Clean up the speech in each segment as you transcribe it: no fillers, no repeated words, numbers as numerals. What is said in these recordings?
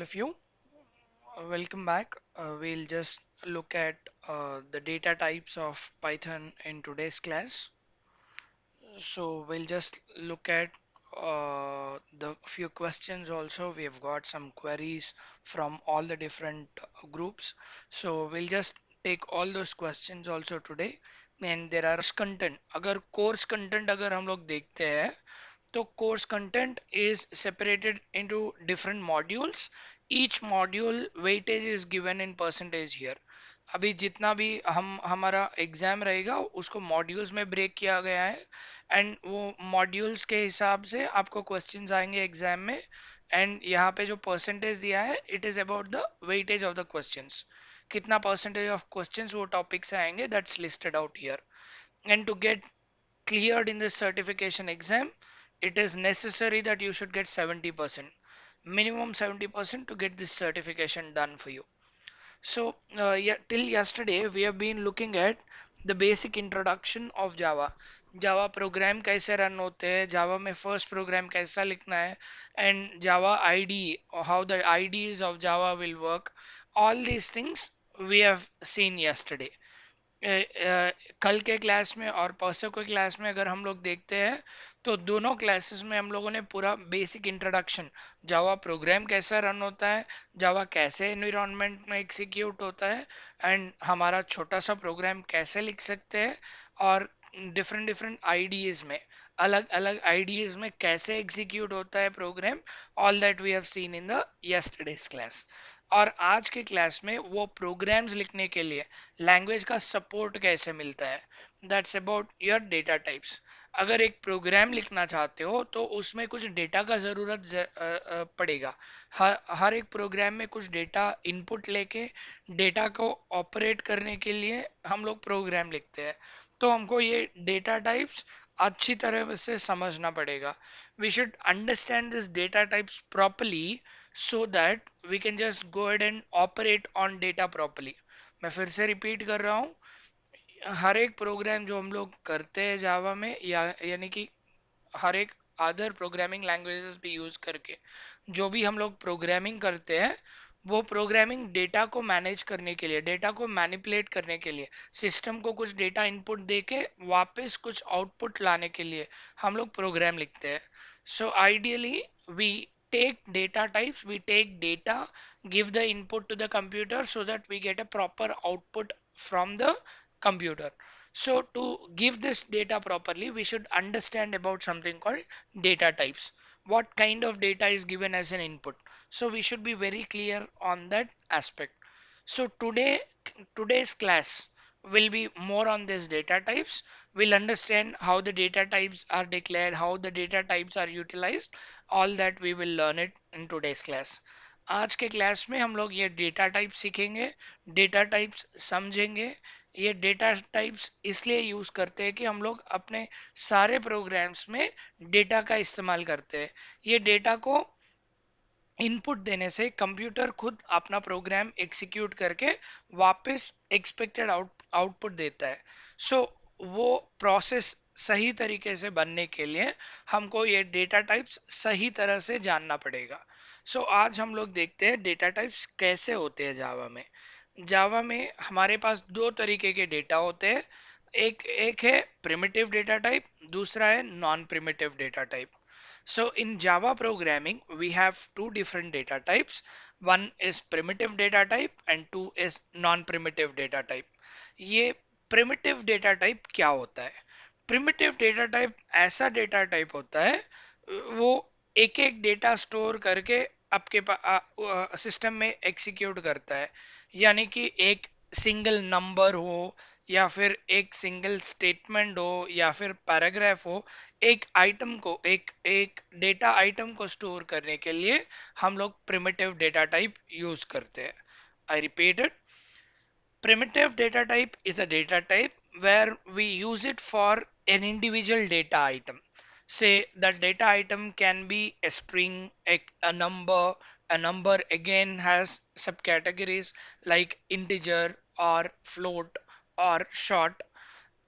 all of you. Welcome back. We'll just look at the data types of Python in today's class. So we'll just look at the few questions also. We have got some queries from all the different groups. So we'll just take all those questions also today. And there are content. अगर course content अगर हम लोग देखते हैं तो course content is separated into different modules. Each module weightage is given in percentage here. अभी जितना भी हम हमारा एग्जाम रहेगा उसको मॉड्यूल्स में ब्रेक किया गया है एंड वो मॉड्यूल्स के हिसाब से आपको क्वेश्चंस आएंगे एग्जाम में एंड यहाँ पे जो परसेंटेज दिया है it is about the weightage of the questions कितना परसेंटेज ऑफ क्वेश्चंस वो टॉपिक से आएंगे that's listed out here and to get cleared in this certification exam, it is necessary that you should get 70%, minimum 70% to get this certification done for you. So, yeah, till yesterday, we have been looking at the basic introduction of Java. Java program कैसे run होते हैं, Java में first program कैसा लिखना है, and Java IDE, or how the IDEs of Java will work. All these things we have seen yesterday. कल के class में और परसों के क्लास में अगर हम लोग देखते हैं तो दोनों क्लासेस में हम लोगों ने पूरा बेसिक इंट्रोडक्शन जावा प्रोग्राम कैसा रन होता है जावा कैसे एनवायरनमेंट में एग्जीक्यूट होता है एंड हमारा छोटा सा प्रोग्राम कैसे लिख सकते हैं और डिफरेंट डिफरेंट आईडीज में अलग अलग आईडीज में कैसे एग्जीक्यूट होता है program all that we have seen in the yesterday's class और आज के क्लास में वो प्रोग्राम्स लिखने के लिए लैंग्वेज का सपोर्ट कैसे मिलता है that's about your data types अगर एक प्रोग्राम लिखना चाहते हो तो उसमें कुछ डेटा का ज़रूरत पड़ेगा हर एक प्रोग्राम में कुछ डेटा इनपुट लेके डेटा को ऑपरेट करने के लिए हम लोग प्रोग्राम लिखते हैं तो हमको ये डेटा टाइप्स अच्छी तरह से समझना पड़ेगा we should understand this data types properly so that we can just go ahead and operate on data properly. मैं फिर से रिपीट कर रहा हूँ हर एक प्रोग्राम जो हम लोग करते हैं जावा में या यानी कि हर एक अदर प्रोग्रामिंग लैंग्वेजेस भी यूज करके जो भी हम लोग प्रोग्रामिंग करते हैं वो प्रोग्रामिंग डेटा को मैनेज करने के लिए डेटा को मैनिपुलेट करने के लिए सिस्टम को कुछ डेटा इनपुट दे के वापस कुछ आउटपुट लाने के लिए हम लोग प्रोग्राम लिखते हैं so ideally we take data types we take data give the input to the computer so that we get a proper output from the computer so to give this data properly we should understand about something called data types what kind of data is given as an input so we should be very clear on that aspect so today's class will be more on this data types we'll understand how the data types are declared how the data types are utilized all that we will learn it in today's class आज के class में हम लोग ये data type सीखेंगे data types समझेंगे ये data types इसलिए यूज करते हैं कि हम लोग अपने सारे प्रोग्राम्स में डेटा का इस्तेमाल करते हैं ये डेटा को इनपुट देने से कंप्यूटर खुद अपना प्रोग्राम एग्जीक्यूट करके वापस एक्सपेक्टेड आउटपुट देता है सो वो प्रोसेस सही तरीके से बनने के लिए हमको ये डेटा टाइप्स सही तरह से जानना पड़ेगा सो आज हम लोग देखते हैं डेटा टाइप्स कैसे होते हैं जावा में जावा में हमारे पास दो तरीके के डेटा होते हैं एक एक है प्रिमिटिव डेटा टाइप दूसरा है non primitive data type so in Java programming, we have two different data types. One is primitive data type and two is non-primitive data type. ये primitive data type क्या होता है? Primitive data type ऐसा data type होता है वो एक एक डेटा स्टोर करके आपके सिस्टम में एग्जीक्यूट करता है यानी कि एक सिंगल नंबर हो या फिर एक सिंगल स्टेटमेंट हो या फिर पैराग्राफ हो एक आइटम को एक एक डेटा आइटम को स्टोर करने के लिए हम लोग प्रिमिटिव डेटा टाइप यूज करते हैं I repeat it primitive data type is a data type where we use it for an individual data item say that data item can be a string a number again has subcategories like integer or float or short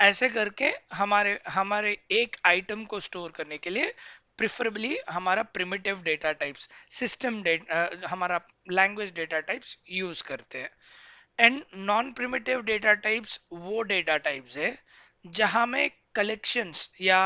ऐसे करके हमारे हमारे एक item को store करने के लिए preferably हमारा primitive data types, system data, हमारा लैंग्वेज डेटा टाइप्स यूज करते हैं। And non primitive data types वो डेटा टाइप्स है जहां में कलेक्शंस या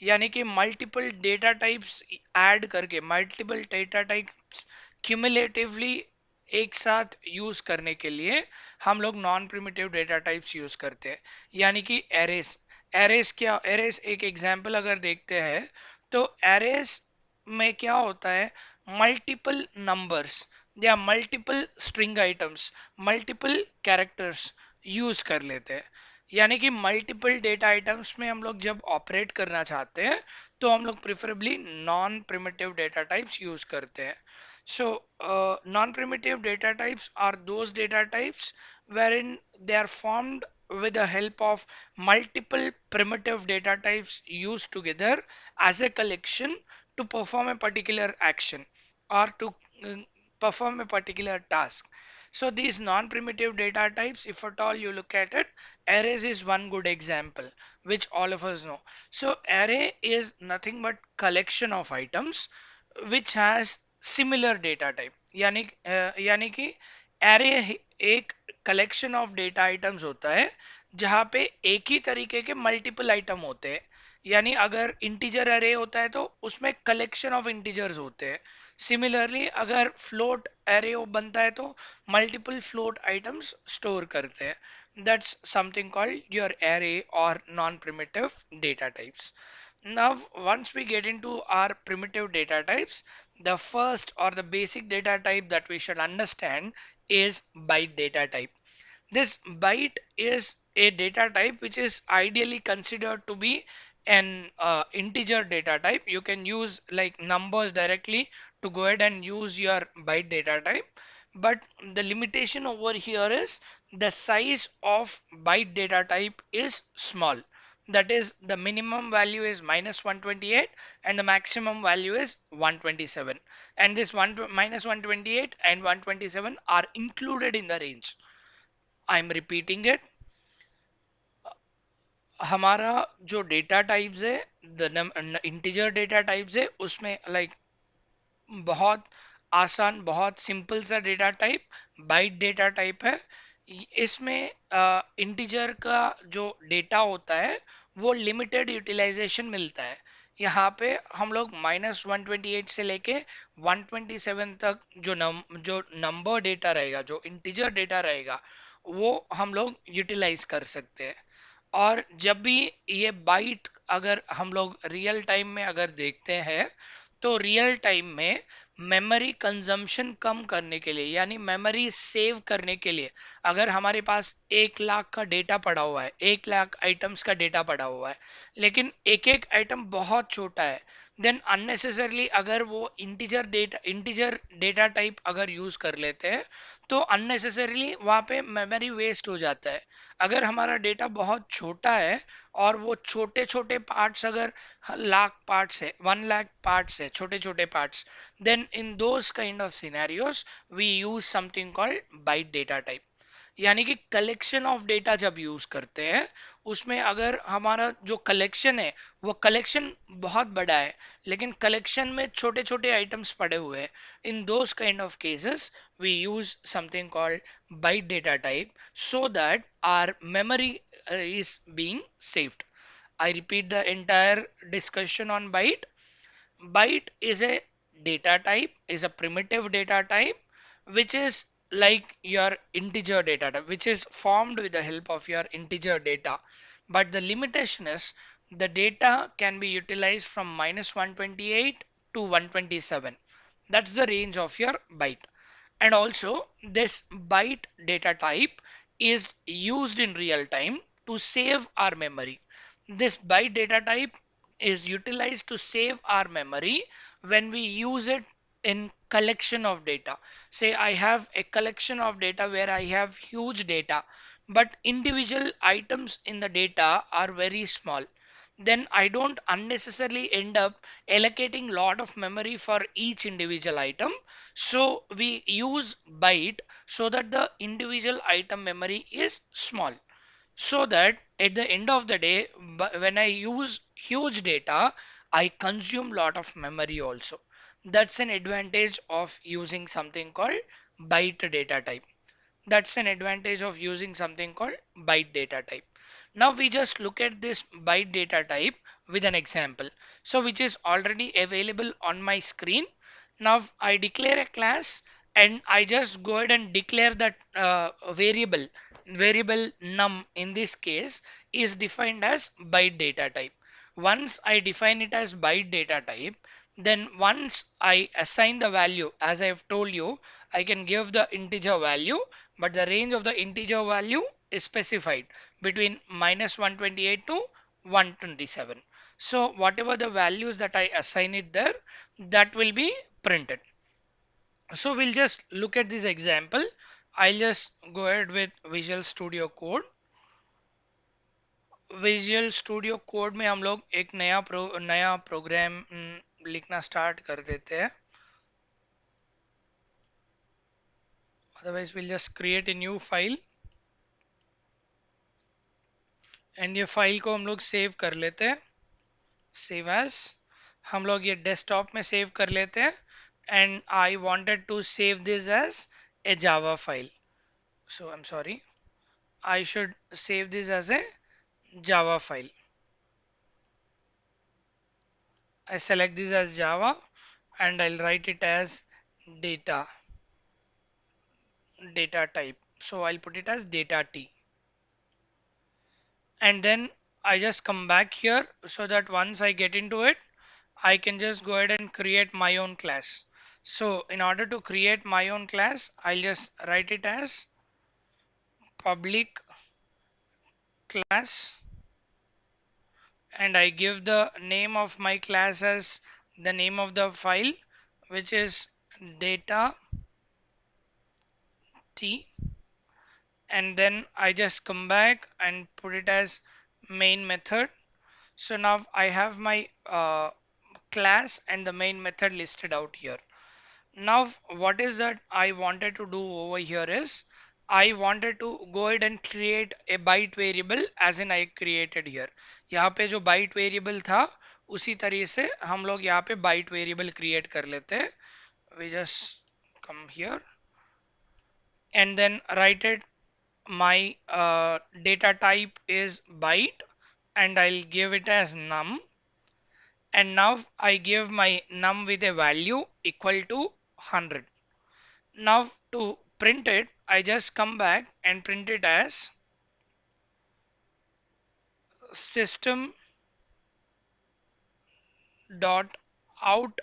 यानी कि मल्टीपल डेटा टाइप्स ऐड करके, मल्टीपल डेटा टाइप्स क्यूमुलेटिवली एक साथ यूज करने के लिए हम लोग non primitive data types use करते हैं। यानी कि एरेस, एरेस क्या, एरेस एक एग्जांपल अगर देखते हैं तो एरेस में क्या होता है, मल्टीपल नंबर्स या multiple string items, multiple characters use कर लेते हैं। यानी कि मल्टीपल डेटा आइटम्स में हम लोग जब ऑपरेट करना चाहते हैं तो हम लोग preferably non primitive data types use करते हैं। So, non-primitive data types are those data types wherein they are formed with the help of multiple primitive data types used together as a collection to perform a particular action or to uh, perform a particular task. So these non-primitive data types, if at all you look at it, arrays is one good example, which all of us know. So array is nothing but collection of items which has similar data type. यानी कि array एक collection of data items होता है जहां पे एक ही तरीके के मल्टीपल आइटम होते हैं। यानी अगर इंटीजर एरे होता है तो उसमें कलेक्शन ऑफ इंटीजर्स होते हैं। सिमिलरली अगर फ्लोट एरे बनता है तो मल्टीपल फ्लोट आइटम्स स्टोर करते हैं। That's something called your array और non primitive data types. Now, once we get into our primitive data types, the first or the basic data type that we should understand is byte data type. This byte is a data type which is ideally considered to be an integer data type. You can use like numbers directly to go ahead and use your byte data type. But the limitation over here is the size of byte data type is small. That is, the minimum value is minus 128 and the maximum value is 127. And this minus 128 and 127 are included in the range. I'm repeating it. हमारा जो data types है, the integer data types है, उसमें like बहुत आसान, बहुत simple सा data type bite data type है। इसमें इंटीजर का जो डेटा होता है वो लिमिटेड यूटिलाइजेशन मिलता है। यहाँ पे हम लोग -128 से लेके 127 तक जो नंबर डेटा रहेगा, जो इंटीजर डेटा रहेगा, वो हम लोग यूटिलाइज कर सकते हैं। और जब भी ये बाइट अगर हम लोग रियल टाइम में अगर देखते हैं तो रियल टाइम में मेमोरी कंजम्पशन कम करने के लिए, यानी मेमोरी सेव करने के लिए, अगर हमारे पास 1 लाख का डेटा पड़ा हुआ है, 1 लाख आइटम्स का डेटा पड़ा हुआ है, लेकिन एक एक आइटम बहुत छोटा है, देन अननेसेसरली अगर वो इंटीजर डेटा टाइप अगर यूज कर लेते हैं तो अननेसेसरली वहाँ पे मेमोरी वेस्ट हो जाता है। अगर हमारा डेटा बहुत छोटा है और वो छोटे छोटे पार्ट्स अगर लाख पार्ट्स है, 1 लाख पार्ट्स है, छोटे छोटे parts, then in those kind of scenarios we use something called byte data type। यानी कि कलेक्शन ऑफ डेटा जब यूज करते हैं उसमें अगर हमारा जो कलेक्शन है वो कलेक्शन बहुत बड़ा है लेकिन कलेक्शन में छोटे छोटे आइटम्स पड़े हुए हैं, in those kind of cases we use something called byte data type so that our memory is being saved। I repeat the entire discussion on byte. Byte is a data type, is a primitive data type, which is like your integer data type, which is formed with the help of your integer data. But the limitation is the data can be utilized from -128 to 127. That's the range of your byte. And also this byte data type is used in real time to save our memory. This byte data type is utilized to save our memory when we use it in collection of data. Say I have a collection of data where I have huge data, but individual items in the data are very small. Then I don't unnecessarily end up allocating lot of memory for each individual item. So we use byte so that the individual item memory is small, so that at the end of the day when I use huge data I consume lot of memory also. That's an advantage of using something called byte data type. That's an advantage of using something called byte data type. Now we just look at this byte data type with an example. So which is already available on my screen. Now I declare a class and I just go ahead and declare that variable num in this case is defined as byte data type. Once I define it as byte data type, then once I assign the value, as I have told you, I can give the integer value, but the range of the integer value is specified between -128 to 127. So whatever the values that I assign it there, that will be printed. So we'll just look at this example. I'll just go ahead with Visual Studio Code. Visual studio code में हम लोग एक नया programme लिखना start कर देते हैं. Otherwise we'll just create a new file and ये फाइल को हम लोग सेव कर लेते हैं. सेव एज हम लोग ये डेस्कटॉप में सेव कर लेते हैं and I wanted to save this as a Java file. So I'm sorry, I should save this as a Java file. I select this as Java and I'll write it as data type. So I'll put it as data T. And then I just come back here so that once I get into it, I can just go ahead and create my own class. So in order to create my own class, I'll just write it as public class and I give the name of my class as the name of the file, which is data T, and then I just come back and put it as main method. So now I have my class and the main method listed out here. Now what is that I wanted to do over here is I wanted to go ahead and create a byte variable as in I created here. यहाँ पे जो byte variable था उसी तरीके से हम लोग यहाँ पे byte variable create कर लेते हैं. We just come here and then write it. My data type is byte and I'll give it as num, and now I give my num with a value equal to 100. Now to print it, I just come back and print it as system dot out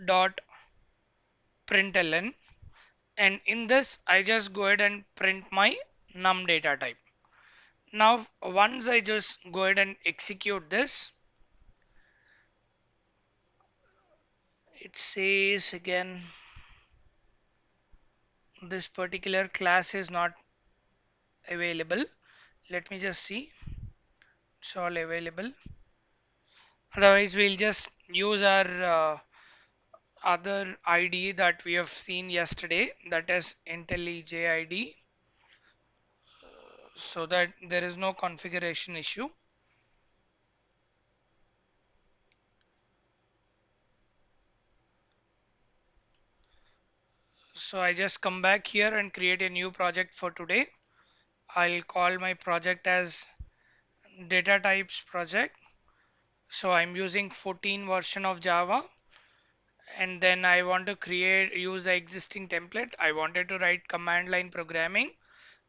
dot println, and in this I just go ahead and print my num data type. Now once I just go ahead and execute this, it says again this particular class is not available. Let me just see. It's all available. Otherwise we'll just use our other ID that we have seen yesterday, that is IntelliJ ID, so that there is no configuration issue. So I just come back here and create a new project for today. I'll call my project as data types project. So I'm using 14 version of Java, and then I want to use the existing template. I wanted to write command line programming.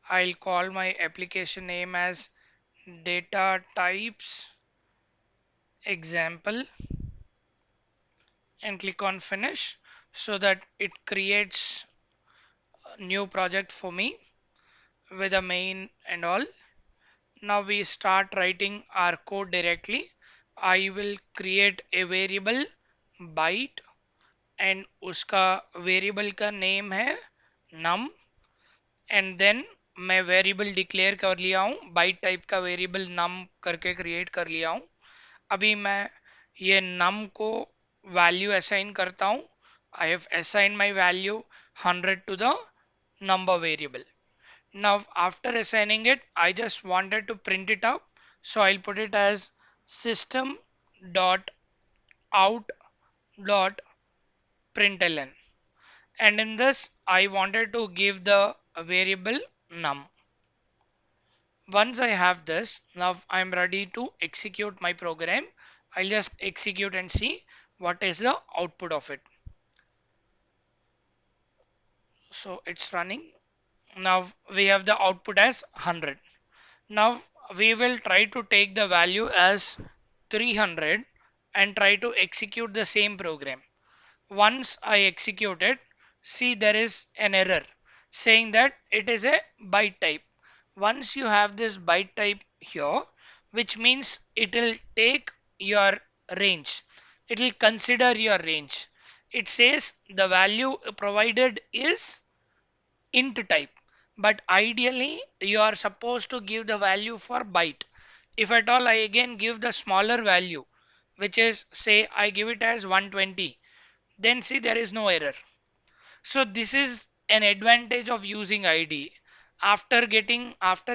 I'll call my application name as data types example and click on finish so that it creates a new project for me with a main and all. Now we start writing our code directly. I will create a variable byte and उसका variable का name है num, and then मैं variable declare कर लिया हूँ, bite type का variable num करके create कर लिया हूँ. अभी मैं ये num को वैल्यू असाइन करता हूँ. I have assigned my value 100 to the number variable. Now after assigning it, I just wanted to print it out. So I'll put it as system dot out dot println, and in this I wanted to give the variable num. Once I have this, now I'm ready to execute my program. I'll just execute and see what is the output of it. So it's running. Now we have the output as 100. Now we will try to take the value as 300 and try to execute the same program. Once I execute it, see there is an error saying that it is a byte type. Once you have this byte type here, which means it will take your range. It will consider your range. It says the value provided is int type, but ideally you are supposed to give the value for byte. If at all I again give the smaller value, which is say I give it as 120, then see there is no error. So this is an advantage of using IDE. After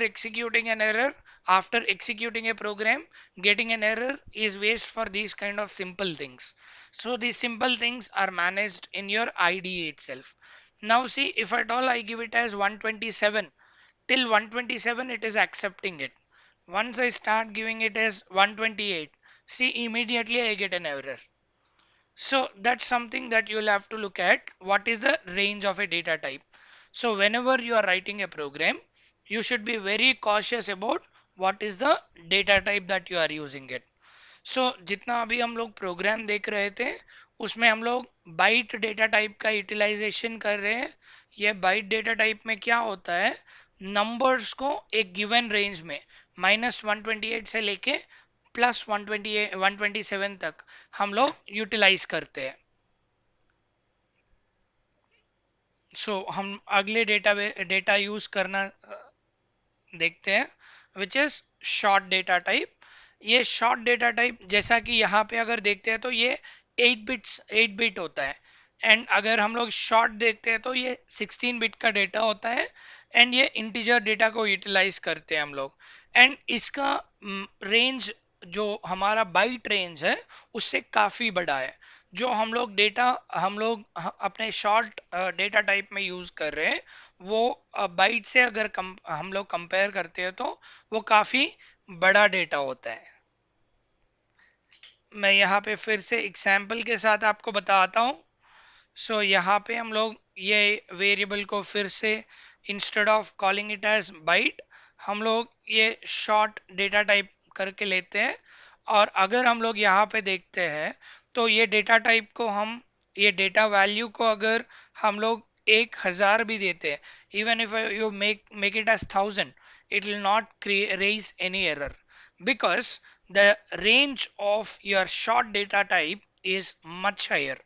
executing an error, after executing a program, getting an error is waste for these kind of simple things. So these simple things are managed in your IDE itself. Now see, if at all I give it as 127, till 127 it is accepting it. Once I start giving it as 128, see immediately I get an error. So that's something that you'll have to look at. What is the range of a data type? So whenever you are writing a program, you should be very cautious about what is the data type that you are using it. सो जितना अभी हम लोग programme देख रहे थे उसमें हम लोग बाइट डेटा टाइप का यूटिलाइजेशन कर रहे हैं. ये बाइट डेटा टाइप में क्या होता है, नंबर्स को एक गिवन रेंज में -128 से लेके +127 तक हम लोग यूटिलाइज करते हैं. हम अगले डेटा यूज करना देखते हैं, which is short data type. ये शॉर्ट डेटा टाइप जैसा कि यहाँ पे अगर देखते हैं तो ये 8 बिट होता है, एंड अगर हम लोग शॉर्ट देखते हैं तो ये 16 बिट का डेटा होता है, एंड ये इंटीजर डेटा को यूटिलाइज करते हैं हम लोग. एंड इसका रेंज जो हमारा बाइट रेंज है उससे काफ़ी बड़ा है. जो हम लोग अपने शॉर्ट डेटा टाइप में यूज़ कर रहे हैं वो बाइट से अगर हम लोग कंपेयर करते हैं तो वो काफ़ी बड़ा डेटा होता है. मैं यहाँ पे फिर से एग्जाम्पल के साथ आपको बताता हूँ. यहाँ पे हम लोग ये वेरिएबल को फिर से instead of calling it as byte हम लोग ये शॉर्ट डेटा टाइप करके लेते हैं. और अगर हम लोग यहाँ पे देखते हैं तो ये डेटा टाइप को हम ये डेटा वैल्यू को अगर हम लोग 1000 भी देते हैं, even if you make it as 1000, it will not raise any error because the range of your short data type is much higher.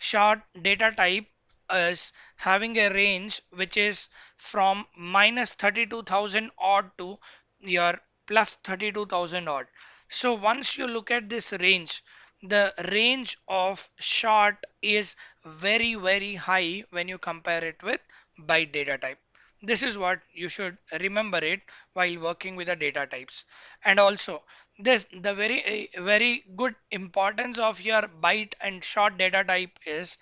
Short data type is having a range which is from -32,000 odd to your +32,000 odd. So once you look at this range, the range of short is very high when you compare it with byte data type. This is what you should remember it while working with the data types. And also this the very good importance of your byte and short data type is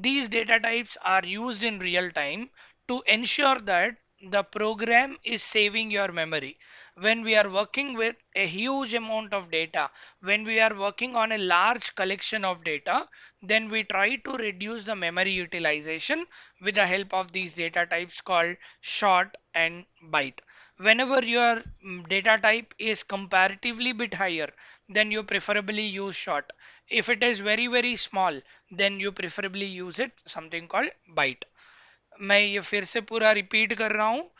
these data types are used in real time to ensure that the program is saving your memory. When we are working with a huge amount of data, when we are working on a large collection of data, then we try to reduce the memory utilization with the help of these data types called short and byte. Whenever your data type is comparatively bit higher, then you preferably use short. If it is very small, then you preferably use it something called byte. मैं ये फिर से पूरा repeat कर रहा हूँ.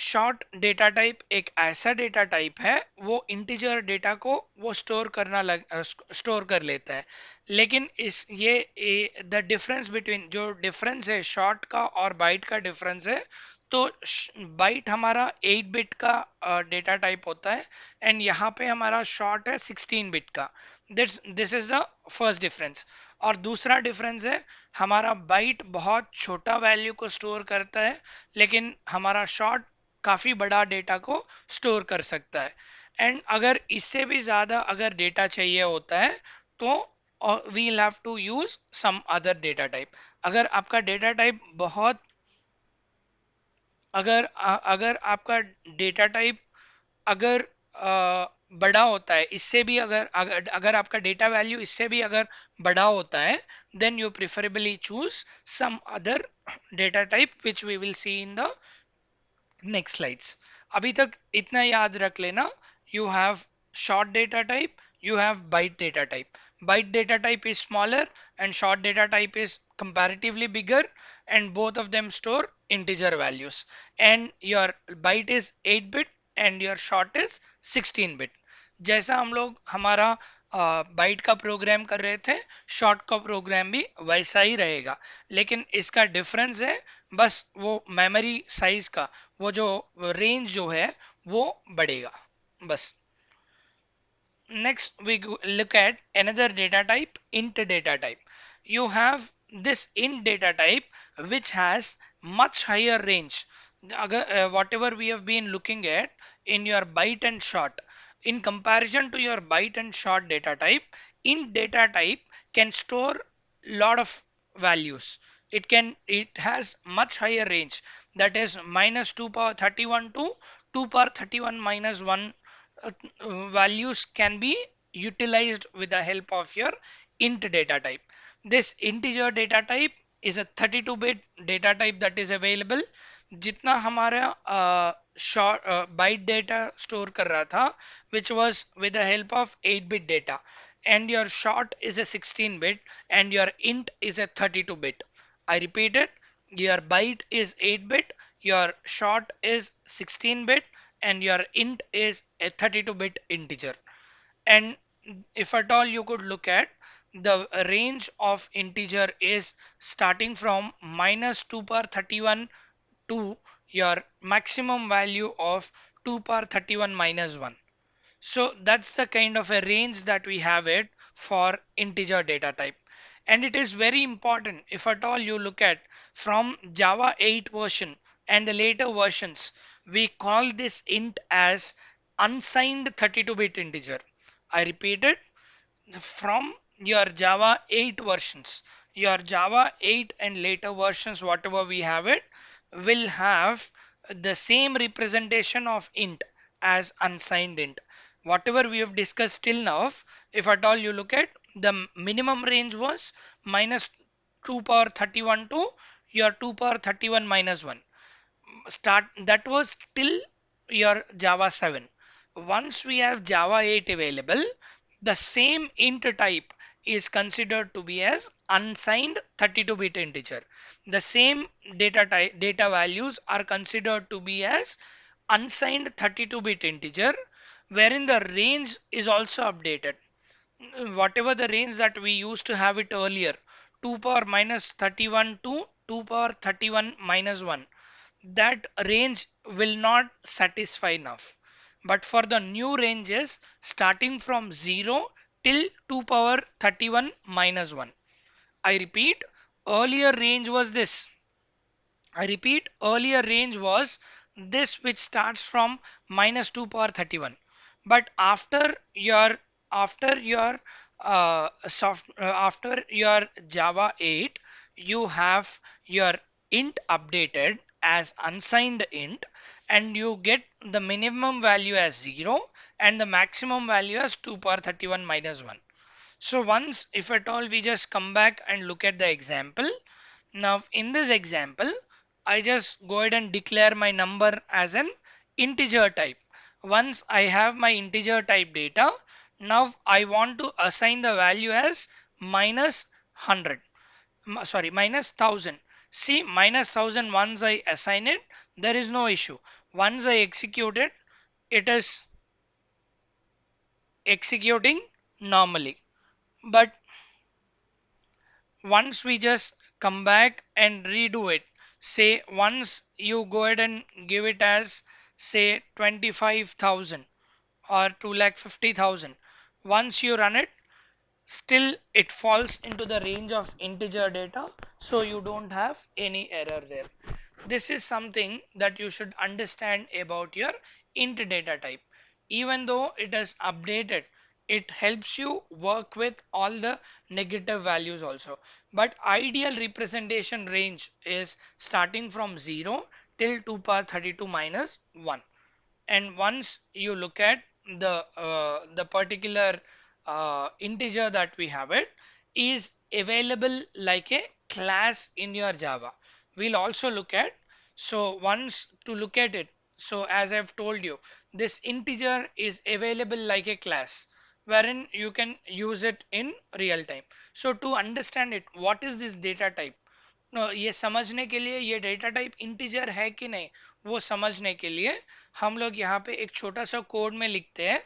Short data type एक ऐसा डेटा टाइप है वो इंटीजर डेटा को वो स्टोर कर लेता है. लेकिन इस ये द डिफरेंस बिटवीन जो डिफरेंस है शॉर्ट का और बाइट का डिफरेंस है. तो बाइट हमारा 8 बिट का डेटा टाइप होता है, एंड यहाँ पे हमारा शॉर्ट है 16 बिट का. This is the first difference. और दूसरा डिफरेंस है हमारा बाइट बहुत छोटा वैल्यू को स्टोर करता है, लेकिन हमारा शॉर्ट काफी बड़ा डेटा को स्टोर कर सकता है। एंड अगर इससे भी ज्यादा अगर डेटा चाहिए होता है तो we will have to use some other data type. अगर आपका डेटा टाइप बहुत अगर आपका डेटा टाइप अगर बड़ा होता है, इससे भी अगर आपका डेटा वैल्यू इससे भी अगर बड़ा होता है, then you preferably choose some other data type which we will see in the next slides. अभी तक इतना याद रख लेना, you have short data type, you have byte data type. Byte data type is smaller and short data type is comparatively bigger, and both of them store integer values. And your byte is 8 bit and your short is 16 bit. जैसा हम लोग हमारा bite का programme कर रहे थे, short का programme भी वैसा ही रहेगा, लेकिन इसका डिफरेंस है बस वो मेमोरी साइज का, वो जो रेंज जो है वो बढ़ेगा बस। Next, we look at another data type, int data type. You have this int data type which has much higher range. Whatever we have been looking at in your byte and short, in comparison to your byte and short data type, int data type can store lot of values. It has much higher range, that is minus 2 power 31 to 2 power 31 minus 1 values can be utilized with the help of your int data type. This integer data type is a 32-bit data type that is available. जितना हमारा short byte data store कर रहा था, which was with the help of 8-bit data, and your short is a 16-bit and your int is a 32-bit. I repeat it, your byte is 8-bit, your short is 16-bit, and your int is a 32-bit integer. And if at all you could look at the range of integer is starting from minus 2 power 31 to your maximum value of 2 power 31 minus 1. So that's the kind of a range that we have it for integer data type. And it is very important, if at all you look at from Java 8 version and the later versions, we call this int as unsigned 32-bit integer. I repeat it, from your Java 8 versions, your Java 8 and later versions, whatever we have it, will have the same representation of int as unsigned int. Whatever we have discussed till now, if at all you look at, the minimum range was minus 2 power 31 to your 2 power 31 minus 1. That was till your Java 7. Once we have Java 8 available, the same int type is considered to be as unsigned 32-bit integer. The same data values are considered to be as unsigned 32-bit integer, wherein the range is also updated. Whatever the range that we used to have it earlier, 2 power minus 31 to 2 power 31 minus 1, that range will not satisfy enough. But for the new ranges starting from 0 till 2 power 31 minus 1, I repeat, earlier range was this. I repeat, earlier range was this, which starts from minus 2 power 31. But after your after your Java 8, you have your int updated as unsigned int, and you get the minimum value as 0 and the maximum value as 2 power 31 minus 1. So once, if at all, we just come back and look at the example. Now in this example, I just go ahead and declare my number as an integer type. Once I have my integer type data, now I want to assign the value as minus 100. Sorry, minus 1000. See, minus 1000, once I assign it, there is no issue. Once I execute it, it is executing normally. But once we just come back and redo it, say once you go ahead and give it as say 25,000 or 2,50,000, once you run it, still it falls into the range of integer data, so you don't have any error there. This is something that you should understand about your int data type. Even though it is updated, it helps you work with all the negative values also. But ideal representation range is starting from 0 till 2 power 32 minus 1. And once you look at the particular integer that we have, it is available like a class in your Java. We'll also look at, so once to look at it, so as I've told you, this integer is available like a class wherein you can use it in real time. So to understand it, what is this data type? ये समझने के लिए ये data type integer है कि नहीं, वो समझने के लिए हम लोग यहाँ पे एक छोटा सा कोड में लिखते हैं,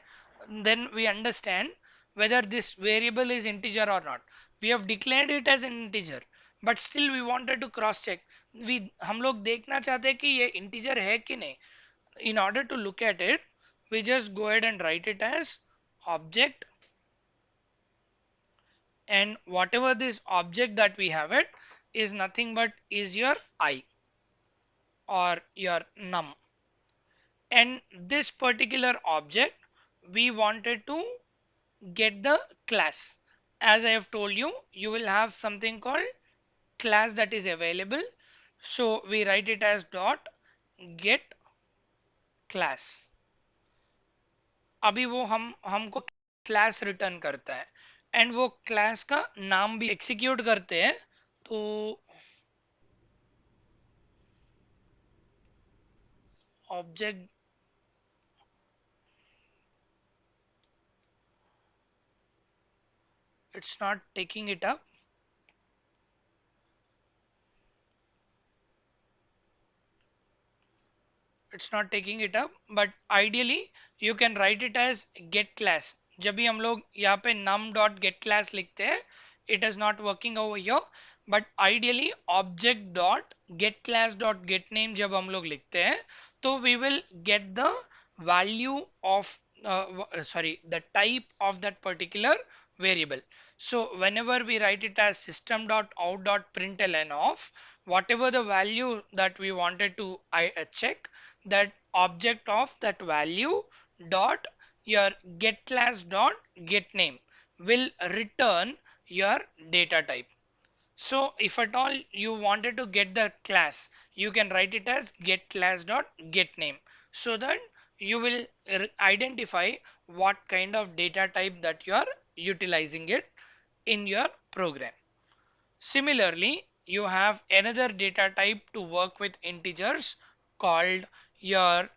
then we understand whether this variable is integer or not. We have declared it as an integer, but still we wanted to cross check. We हम लोग देखना चाहते हैं कि ये integer है कि नहीं. In order to look at it, we just go ahead and write it as object, and whatever this object that we have it is nothing but is your I or your num, and this particular object we wanted to get the class. As I have told you, you will have something called class that is available, so we write it as dot get class. अभी वो हम हमको class return करता है, and वो class का नाम भी एग्जीक्यूट करते हैं, तो object, it's not taking it up. It's not taking it up, but ideally you can write it as get class. जब भी हम लोग यहाँ पे num dot get class लिखते हैं, it is not working over here, but ideally object dot get class dot get name जब हम लोग लिखते हैं, तो we will get the value of sorry, the type of that particular variable. So whenever we write it as system dot out dot println of whatever the value that we wanted to check, that object of that value dot your get class dot get name will return your data type. So if at all you wanted to get the class, you can write it as get class dot get name, so that you will identify what kind of data type that you are utilizing it in your program. Similarly, you have another data type to work with integers called your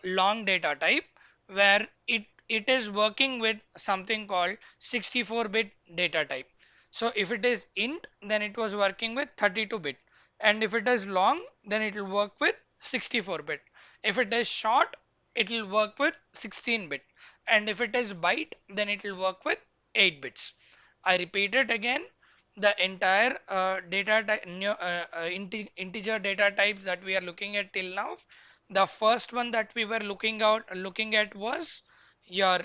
long data type, where it is working with something called 64-bit data type. So if it is int, then it was working with 32-bit, and if it is long, then it will work with 64-bit. If it is short, it will work with 16-bit, and if it is byte, then it will work with 8 bits. I repeat it again, the entire integer data types that we are looking at till now. The first one that we were looking at was your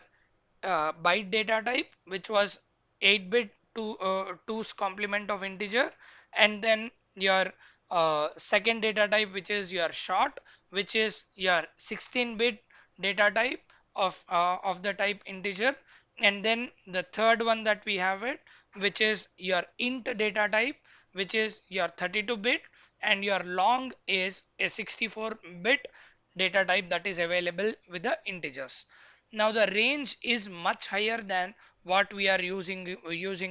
byte data type, which was 8-bit to 2's complement of integer, and then your second data type, which is your short, which is your 16-bit data type of the type integer, and then the third one that we have it, which is your int data type, which is your 32-bit, and your long is a 64-bit data type that is available with the integers. Now the range is much higher than what we are using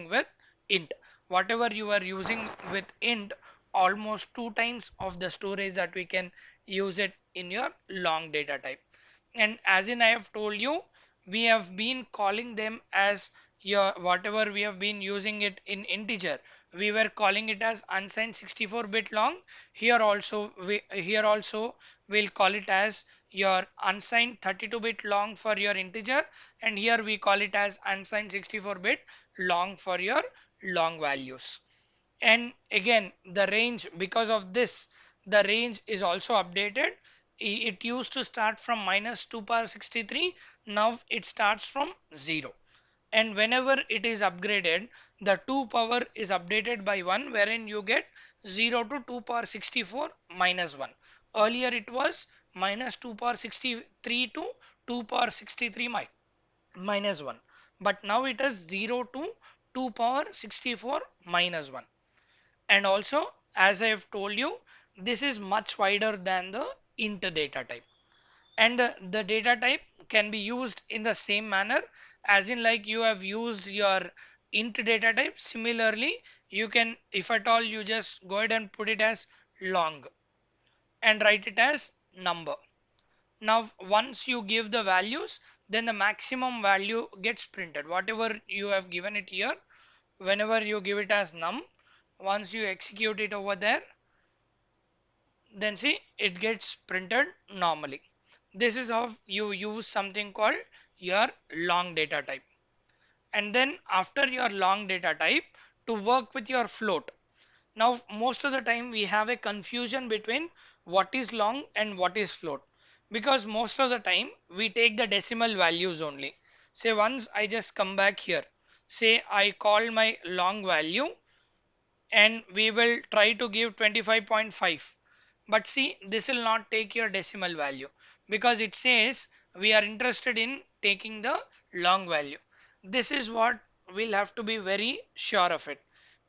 with int. Whatever you are using with int, almost 2 times of the storage that we can use it in your long data type. And as in I have told you, we have been calling them as your whatever we have been using it in integer, we were calling it as unsigned 64-bit long. Here also we'll call it as your unsigned 32-bit long for your integer, and here we call it as unsigned 64-bit long for your long values. And again, the range, because of this, the range is also updated. It used to start from minus 2 power 63, now it starts from 0. And whenever it is upgraded, the 2 power is updated by 1, wherein you get 0 to 2 power 64 minus 1. Earlier it was minus 2 power 63 to 2 power 63 minus 1. But now it is 0 to 2 power 64 minus 1. And also, as I have told you, this is much wider than the int data type. And the data type can be used in the same manner, as in like you have used your int data type. Similarly, you can, if at all, you just go ahead and put it as long and write it as number. Now once you give the values, then the maximum value gets printed, whatever you have given it here. Whenever you give it as num, once you execute it over there, then see it gets printed normally. This is how you use something called your long data type. And then after your long data type, to work with your float. Now most of the time we have a confusion between what is long and what is float, because most of the time we take the decimal values only. Say once I just come back here, say I call my long value and we will try to give 25.5. But see, this will not take your decimal value, because it says we are interested in taking the long value. This is what we'll have to be very sure of it.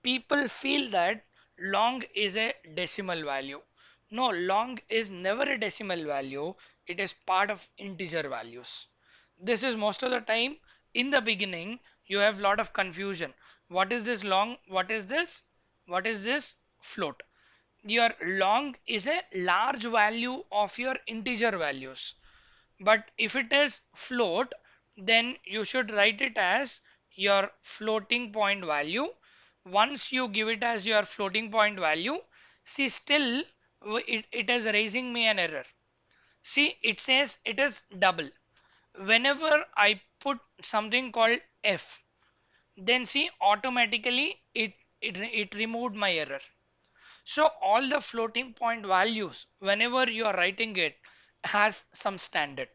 People feel that long is a decimal value. No, long is never a decimal value. It is part of integer values. This is most of the time in the beginning you have lot of confusion. What is this long? What is this? What is this float? Your long is a large value of your integer values. But if it is float, then you should write it as your floating point value. Once you give it as your floating point value, see still it is raising me an error. See, it says it is double. Whenever I put something called f, then see automatically it removed my error. So all the floating point values, whenever you are writing it, has some standard.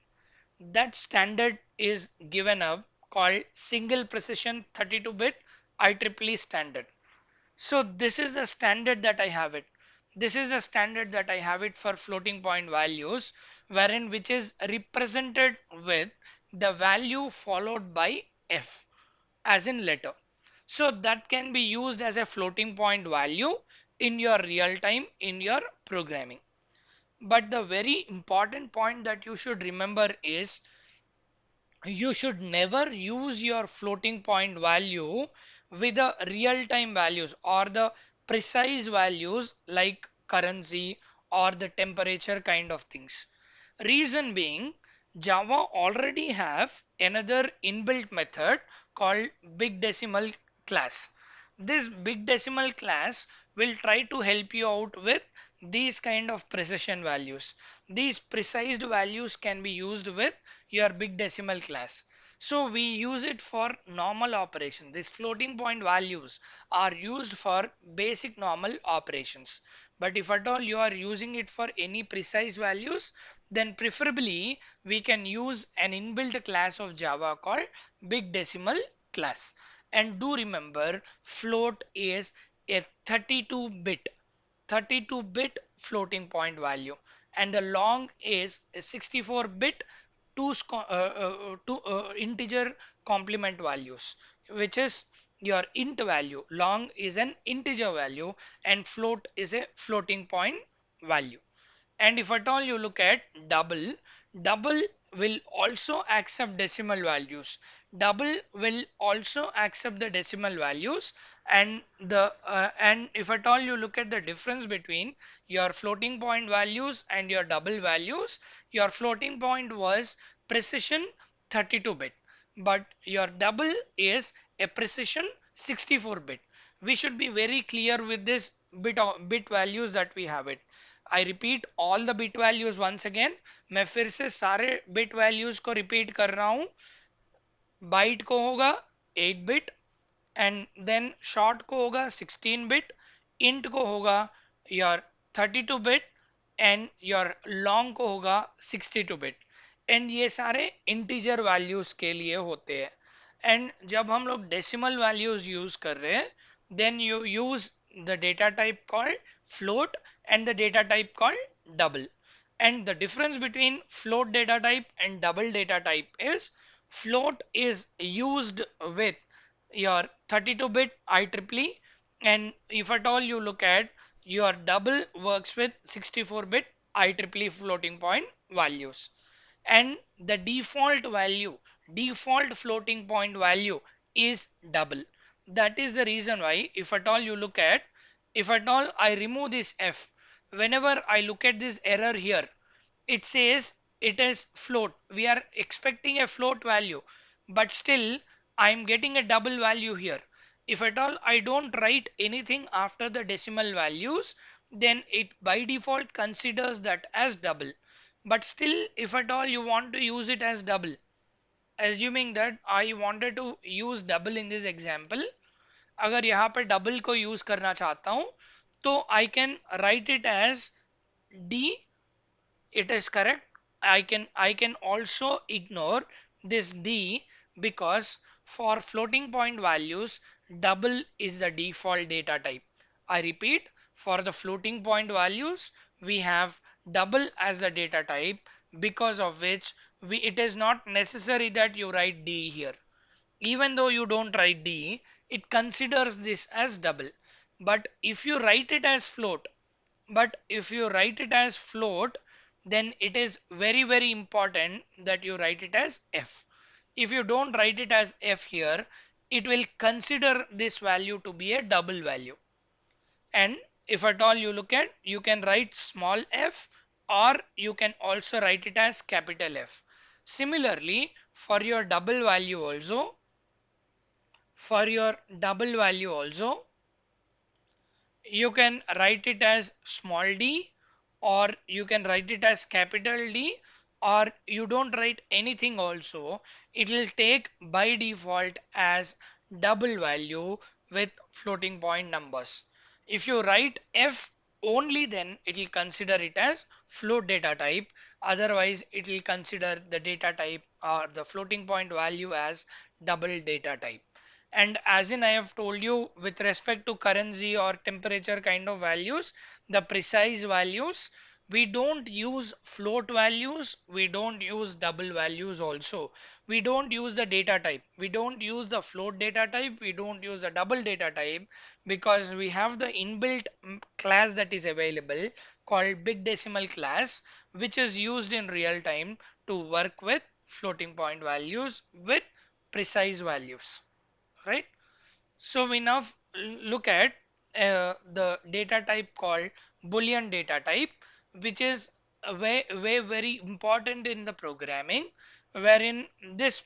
That standard is given up, called single precision 32-bit IEEE standard. So this is the standard that I have it. This is the standard that I have it for floating point values, wherein which is represented with the value followed by f, as in letter. So that can be used as a floating point value in your real time in your programming. But the very important point that you should remember is you should never use your floating point value with the real time values or the precise values like currency or the temperature kind of things. Reason being, Java already have another inbuilt method called big decimal class. This big decimal class will try to help you out with these kind of precision values. These precise values can be used with your big decimal class. So we use it for normal operation. These floating point values are used for basic normal operations. But if at all you are using it for any precise values, then preferably we can use an inbuilt class of Java called big decimal class. And do remember, float is a 32-bit floating point value, and the long is a 64-bit integer complement values, which is your int value. Long is an integer value and float is a floating point value. And if at all you look at double, double will also accept decimal values. Double will also accept the decimal values, and if at all you look at the difference between your floating point values and your double values, your floating point was precision 32-bit, but your double is a precision 64-bit. We should be very clear with this bit values that we have it. I repeat all the bit values once again. मैं फिर से सारे bit values को repeat कर रहा हूँ. Byte को होगा 8 bit, and then short को होगा 16 bit, int को होगा your 32 bit, and your long को होगा 62 bit. And ये सारे integer values के लिए होते हैं. एंड जब हम लोग डेसिमल वैल्यूज यूज कर रहे हैं, then you use the data type called float and the data type called double. And the difference between float data type and double data type is float is used with your 32-bit IEEE, and if at all you look at, your double works with 64-bit IEEE floating point values. And the default floating point value is double. That is the reason why, if at all you look at, if at all I remove this f, whenever I look at this error here, it says it is float. We are expecting a float value, but still I'm getting a double value here. If at all I don't write anything after the decimal values, then it by default considers that as double. But still, if at all you want to use it as double, assuming that I wanted to use double in this example, अगर यहाँ पे double को use करना चाहता हूँ, तो I can write it as d. It is correct. I can also ignore this d, because for floating point values, double is the default data type. I repeat, for the floating point values, we have double as the data type, because of which it is not necessary that you write d here. Even though you don't write d, it considers this as double. But if you write it as float, then it is very important that you write it as f. If you don't write it as f here, it will consider this value to be a double value. And if at all you look at, you can write small f, or you can also write it as capital F. Similarly, for your double value also, for your double value also, you can write it as small d, or you can write it as capital D, or you don't write anything also. It will take by default as double value with floating point numbers. If you write f only, then it will consider it as float data type. Otherwise it will consider the data type or the floating point value as double data type. And as in I have told you, with respect to currency or temperature kind of values, the precise values, we don't use float values, we don't use double values also. We don't use the data type. We don't use the float data type, we don't use the double data type, because we have the inbuilt class that is available called big decimal class, which is used in real time to work with floating point values with precise values, right? So we now look at the data type called Boolean data type, which is a very important in the programming, wherein this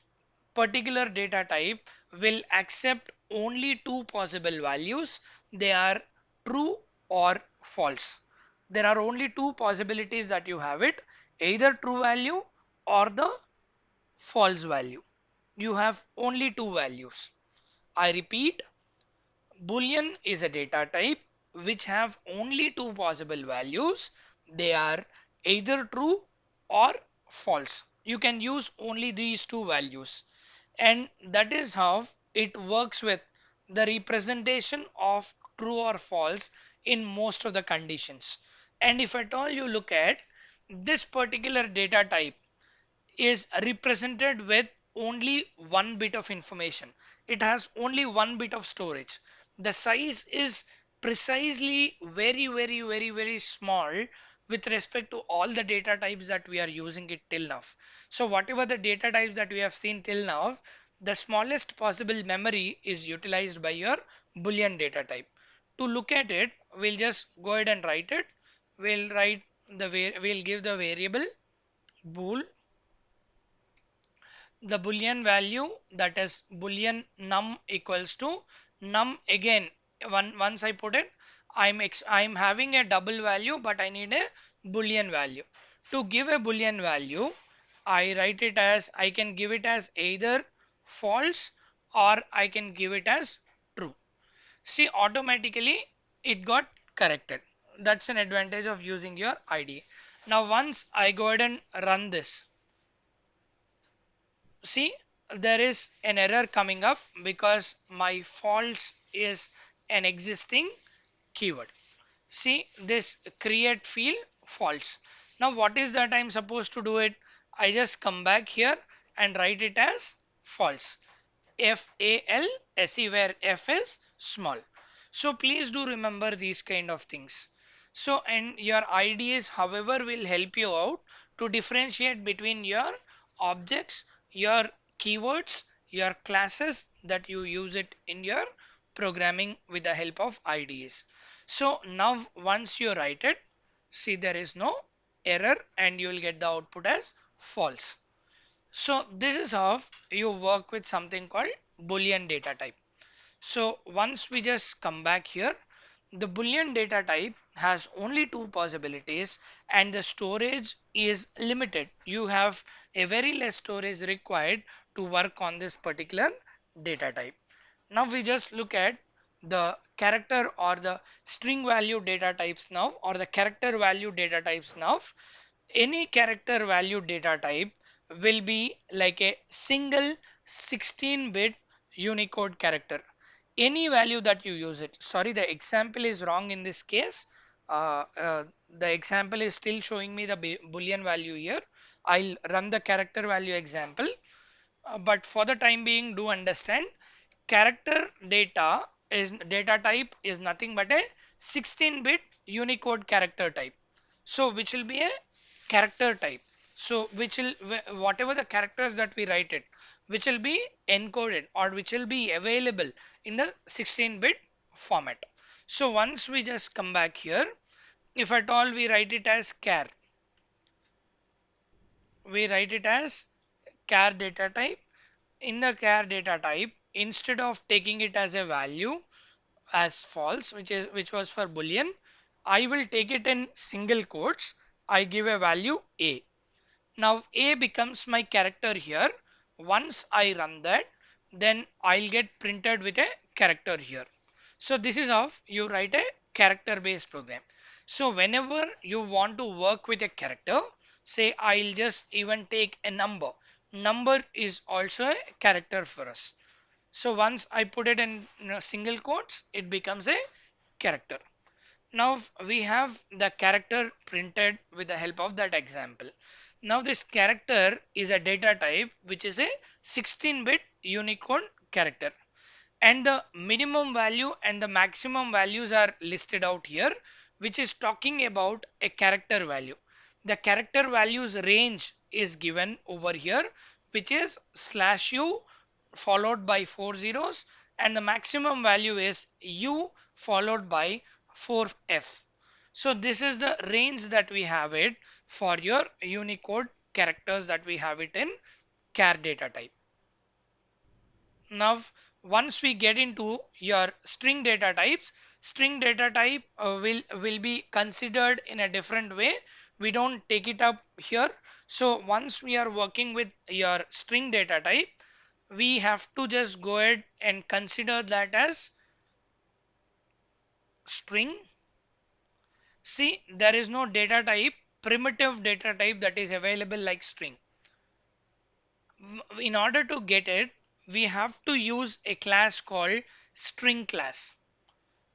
particular data type will accept only two possible values. They are true or false. There are only two possibilities that you have it, either true value or the false value. You have only two values. I repeat, Boolean is a data type which have only two possible values. They are either true or false. You can use only these two values. And that is how it works with the representation of true or false in most of the conditions. And if at all you look at this particular data type, is represented with only one bit of information. It has only one bit of storage. The size is precisely very small with respect to all the data types that we are using it till now. So whatever the data types that we have seen till now, the smallest possible memory is utilized by your Boolean data type. To look at it, we'll just go ahead and write it. We'll give the variable bool, the boolean value, that is boolean num equals to num. Again, once I put it, I'm having a double value, but I need a boolean value. To give a boolean value, I write it as, I can give it as either false or I can give it as true. See, automatically it got corrected. That's an advantage of using your IDE. Now once I go ahead and run this, see, there is an error coming up because my false is an existing keyword. See this create field false. Now what is that I'm supposed to do it? I just come back here and write it as false. FALSE, where F is small. So please do remember these kind of things. So and your IDs however will help you out to differentiate between your objects, your keywords, your classes that you use it in your programming with the help of IDs. So now once you write it, see there is no error and you will get the output as false. So this is how you work with something called Boolean data type. So once we just come back here, the Boolean data type has only two possibilities and the storage is limited. You have a very less storage required to work on this particular data type. Now we just look at the character or the string value data types now, or the character value data types now. Any character value data type will be like a single 16-bit Unicode character. Any value that you use it. Sorry, the example is wrong in this case. The example is still showing me the Boolean value here. I'll run the character value example. But for the time being, do understand character data type is nothing but a 16-bit Unicode character type. So which will be a character type. So which will whatever the characters that we write it, which will be encoded or which will be available in the 16-bit format. So once we just come back here, if at all we write it as char, we write it as char data type. In the char data type, instead of taking it as a value as false, which was for boolean, I will take it in single quotes. I give a value a. Now a becomes my character here. Once I run that, then I'll get printed with a character here. So this is how you write a character based program. So whenever you want to work with a character, say I'll just even take a number. Number is also a character for us. So once I put it in single quotes, it becomes a character. Now we have the character printed with the help of that example. Now this character is a data type which is a 16-bit Unicode character, and the minimum value and the maximum values are listed out here, which is talking about a character value. The character values range is given over here, which is /u followed by 4 zeros, and the maximum value is u followed by 4 f's. So this is the range that we have it for your Unicode characters that we have it in char data type. Now, once we get into your string data types, string data type will be considered in a different way. We don't take it up here. So once we are working with your string data type, we have to just go ahead and consider that as string. See, there is no data type, primitive data type that is available like string. In order to get it, we have to use a class called string class.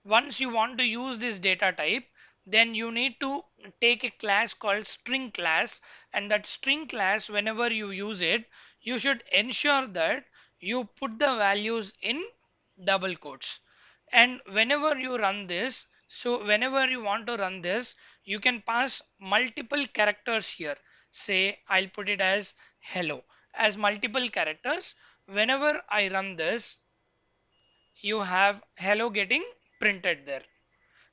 Once you want to use this data type, then you need to take a class called string class, and that string class, whenever you use it, you should ensure that you put the values in double quotes. And whenever you run this, so whenever you want to run this, you can pass multiple characters here. Say I'll put it as hello as multiple characters. Whenever I run this, you have hello getting printed there.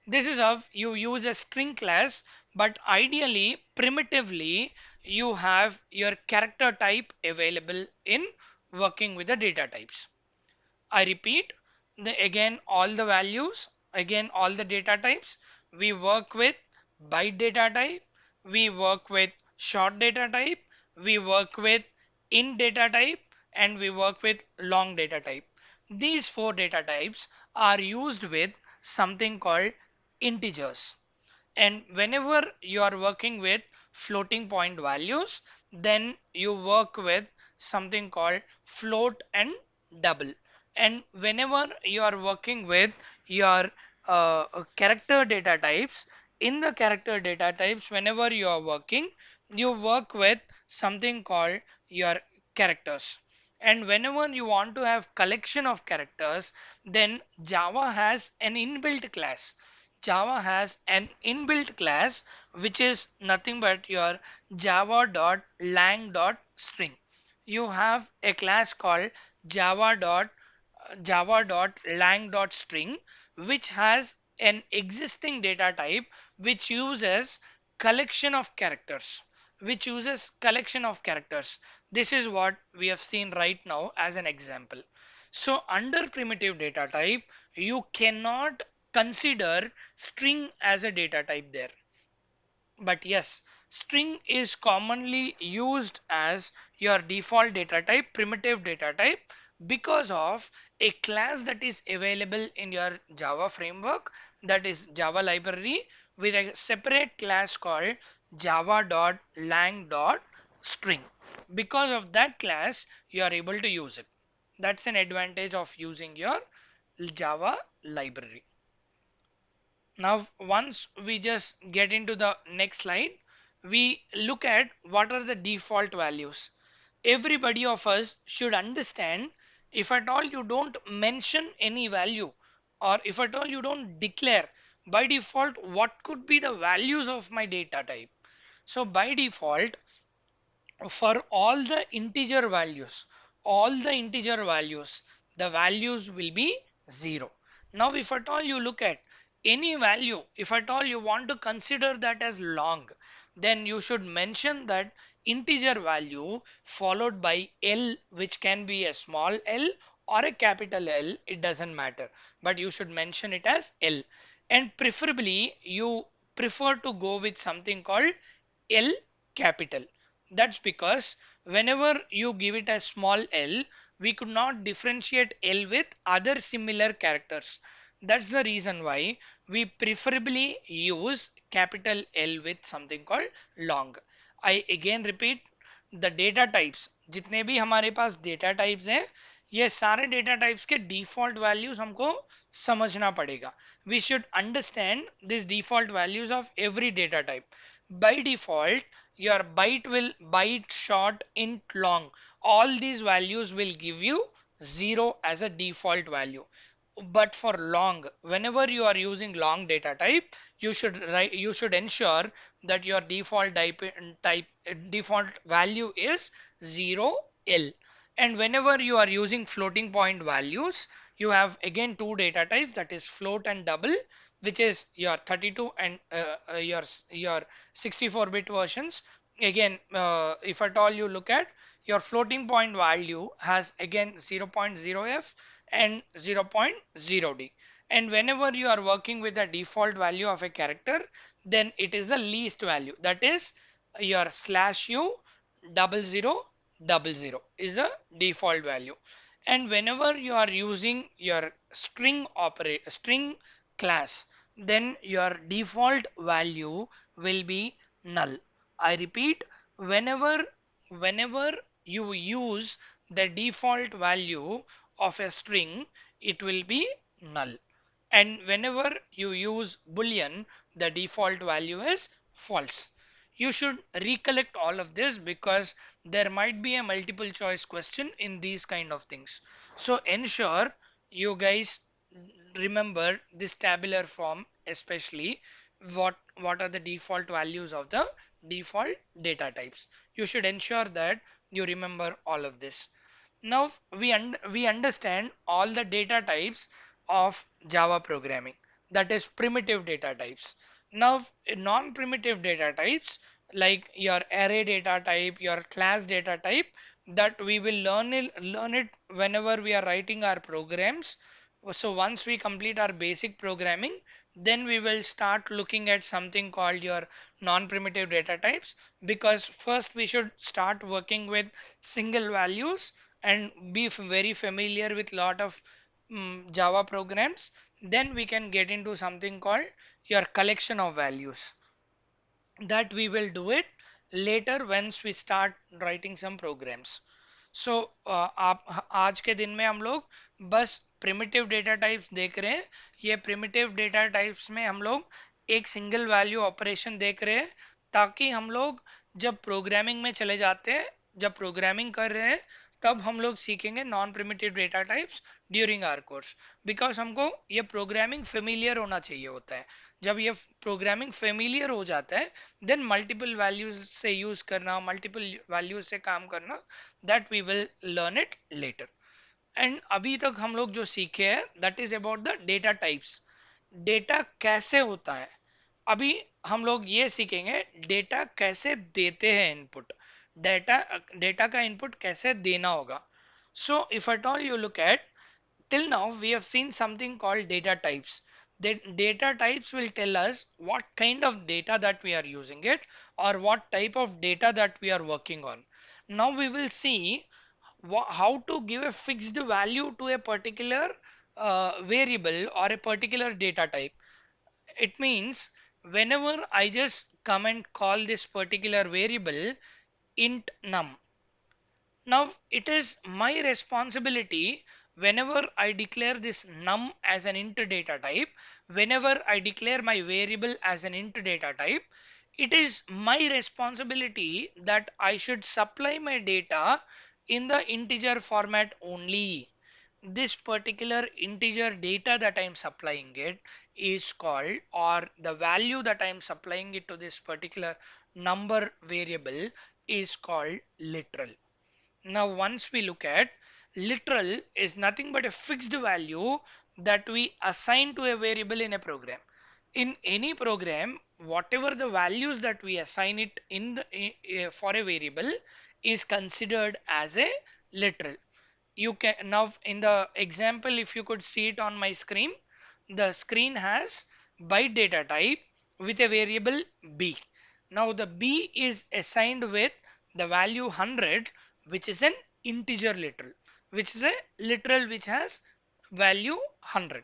This is how you use a string class, but ideally, primitively, you have your character type available in working with the data types. I repeat, again all the values, again all the data types. We work with byte data type, we work with short data type, we work with int data type, and we work with long data type. These four data types are used with something called integers. And whenever you are working with floating point values, then you work with something called float and double. And whenever you are working with your character data types, in the character data types, whenever you are working, you work with something called your characters. And whenever you want to have collection of characters, then Java has an inbuilt class. Java has an inbuilt class which is nothing but your java.lang.string. You have a class called java.lang.string, which has an existing data type which uses collection of characters, This is what we have seen right now as an example. So under primitive data type, you cannot consider string as a data type there. But yes, string is commonly used as your default data type, primitive data type, because of a class that is available in your Java framework, that is Java library, with a separate class called java.lang.string. Because of that class, you are able to use it. That's an advantage of using your Java library. Now, once we just get into the next slide, we look at what are the default values. Everybody of us should understand, if at all you don't mention any value, or if at all you don't declare by default what could be the values of my data type. So by default, for all the integer values, the values will be 0. Now if at all you look at any value, if at all you want to consider that as long, then you should mention that integer value followed by L, which can be a small l or a capital L, it doesn't matter, but you should mention it as L. And preferably you prefer to go with something called L capital. That's because whenever you give it a small l, we could not differentiate l with other similar characters. That's the reason why we preferably use capital L with something called long. I again repeat, the data types, जितने भी हमारे पास data types हैं, ये सारे data types के default values हमको समझना पड़ेगा. We should understand these default values of every data type. By default, your byte, short, int, long, all these values will give you 0 as a default value. But for long, whenever you are using long data type, you should ensure that your default value is 0 L. And whenever you are using floating point values, you have again two data types, that is float and double, which is your 32 and your 64-bit versions. Again, if at all you look at, your floating point value has again 0.0f and 0.0d. And whenever you are working with the default value of a character, then it is the least value, that is your /u 0000 is the default value. And whenever you are using your string class, then your default value will be null. I repeat, whenever you use the default value of a string, it will be null. And whenever you use boolean, the default value is false. You should recollect all of this because there might be a multiple choice question in these kind of things. So ensure you guys remember this tabular form, especially what are the default values of the default data types. You should ensure that you remember all of this. Now we understand all the data types of Java programming, that is primitive data types. Now non-primitive data types, like your array data type, your class data type, that we will learn it whenever we are writing our programs. So once we complete our basic programming, then we will start looking at something called your non-primitive data types, because first we should start working with single values and be very familiar with lot of Java programs. Then we can get into something called your collection of values, that we will do it later once we start writing some programs. सो आप आज के दिन में हम लोग बस primitive data types देख रहे हैं। ये प्रिमिटिव डेटा टाइप्स में हम लोग एक सिंगल वैल्यू ऑपरेशन देख रहे हैं, ताकि हम लोग जब प्रोग्रामिंग में चले जाते हैं, जब प्रोग्रामिंग कर रहे हैं, तब हम लोग सीखेंगे non primitive data types during our course. Because हमको ये प्रोग्रामिंग फेमिलियर होना चाहिए होता है। जब ये प्रोग्रामिंग फेमिलियर हो जाता है, देन मल्टीपल वैल्यूज से यूज करना, मल्टीपल वैल्यूज से काम करना, that we will learn it later. And अभी तक हम लोग जो सीखे हैं that is about the data types. Data कैसे होता है, अभी हम लोग ये सीखेंगे डेटा कैसे देते हैं इनपुट। डेटा डेटा का इनपुट कैसे देना होगा। So if at all you look at, till now we have seen something called data types. The data types will tell us what kind of data that we are using it, or what type of data that we are working on. Now we will see how to give a fixed value to a particular variable or a particular data type. It means whenever I just come and call this particular variable int num, now it is my responsibility, whenever I declare this num as an int data type, whenever I declare my variable as an int data type, it is my responsibility that I should supply my data in the integer format only. This particular integer data that I am supplying it is called, or the value that I am supplying it to this particular number variable is called literal. Now, once we look at, literal is nothing but a fixed value that we assign to a variable in a program. In any program, whatever the values that we assign it in for a variable is considered as a literal. You can now, in the example, if you could see it on my screen, the screen has byte data type with a variable b. Now the b is assigned with the value 100, which is an integer literal, which is a literal which has value 100.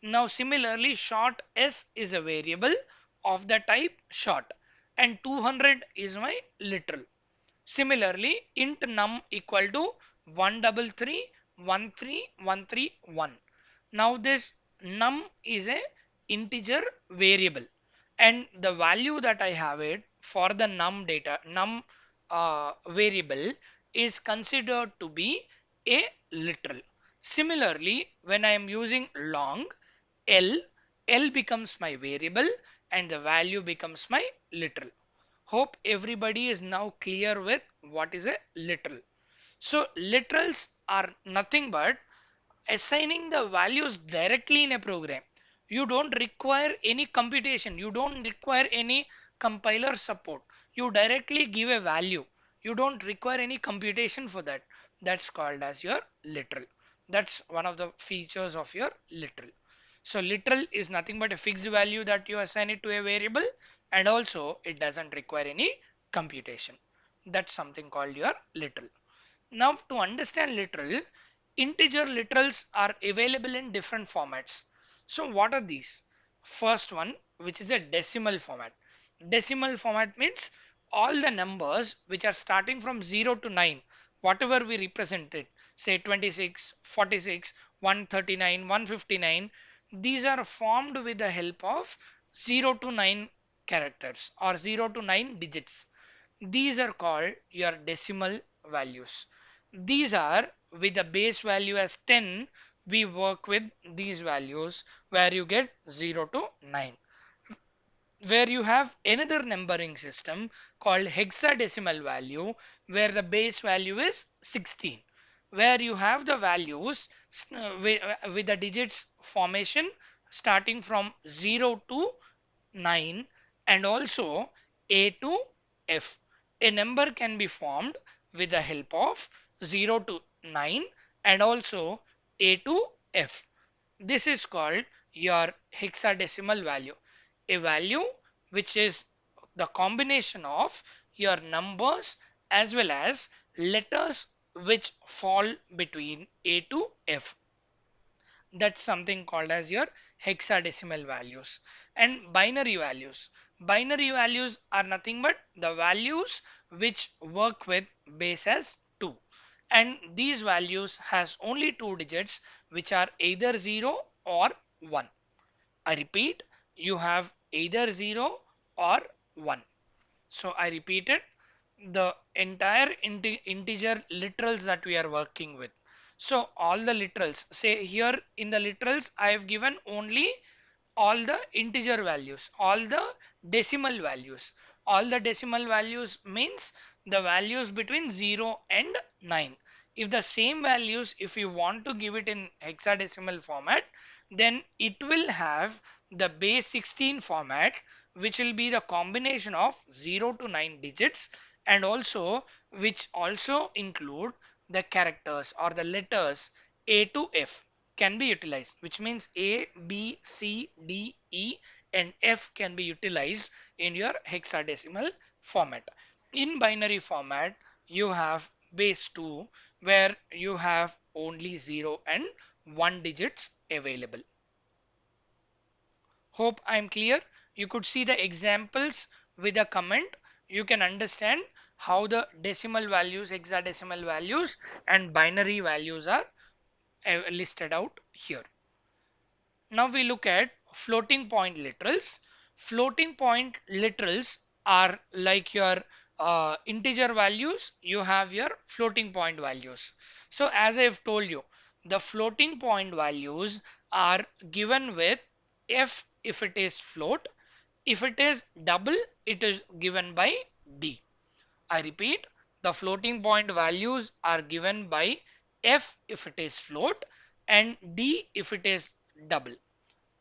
Now similarly, short s is a variable of the type short, and 200 is my literal. Similarly, int num equal to 133 13131. Now this num is a integer variable, and the value that I have it for the num variable is considered to be a literal. Similarly, when I am using long, L, L becomes my variable and the value becomes my literal. Hope everybody is now clear with what is a literal. So literals are nothing but assigning the values directly in a program. You don't require any computation. You don't require any compiler support. You directly give a value. You don't require any computation for that. That's called as your literal. That's one of the features of your literal. So literal is nothing but a fixed value that you assign it to a variable, and also it doesn't require any computation. That's something called your literal. Now to understand literal, integer literals are available in different formats. So what are these? First one, which is a decimal format. Decimal format means all the numbers which are starting from 0 to 9, whatever we represent it, say 26, 46, 139, 159, these are formed with the help of 0 to 9 characters or 0 to 9 digits. These are called your decimal values. These are with the base value as 10, we work with these values where you get 0 to 9. Where you have another numbering system called hexadecimal value, where the base value is 16, where you have the values with the digits formation starting from 0 to 9, and also A to F. A number can be formed with the help of 0 to 9 and also A to F. This is called your hexadecimal value, a value which is the combination of your numbers as well as letters which fall between A to F. That's something called as your hexadecimal values. And binary values are nothing but the values which work with base as 2. and these values has only two digits, which are either 0 or 1. I repeat, you have either 0 or 1. So I repeated the entire integer literals that we are working with. So all the literals, say here in the literals I have given only all the integer values, all the decimal values. All the decimal values means the values between 0 and 9. If the same values, if you want to give it in hexadecimal format, then it will have the base 16 format, which will be the combination of 0 to 9 digits, and also which also include the characters or the letters A to F can be utilized, which means A, B, C, D, E, and F can be utilized in your hexadecimal format. In binary format, you have base 2, where you have only 0 and 1 digits available. Hope I'm clear. You could see the examples with a comment. You can understand how the decimal values, hexadecimal values, and binary values are listed out here. Now we look at floating point literals. Floating point literals are like your integer values. You have your floating point values. So as I have told you, the floating point values are given with f if it is float. If it is double, it is given by d. I repeat, the floating point values are given by f if it is float and d if it is double.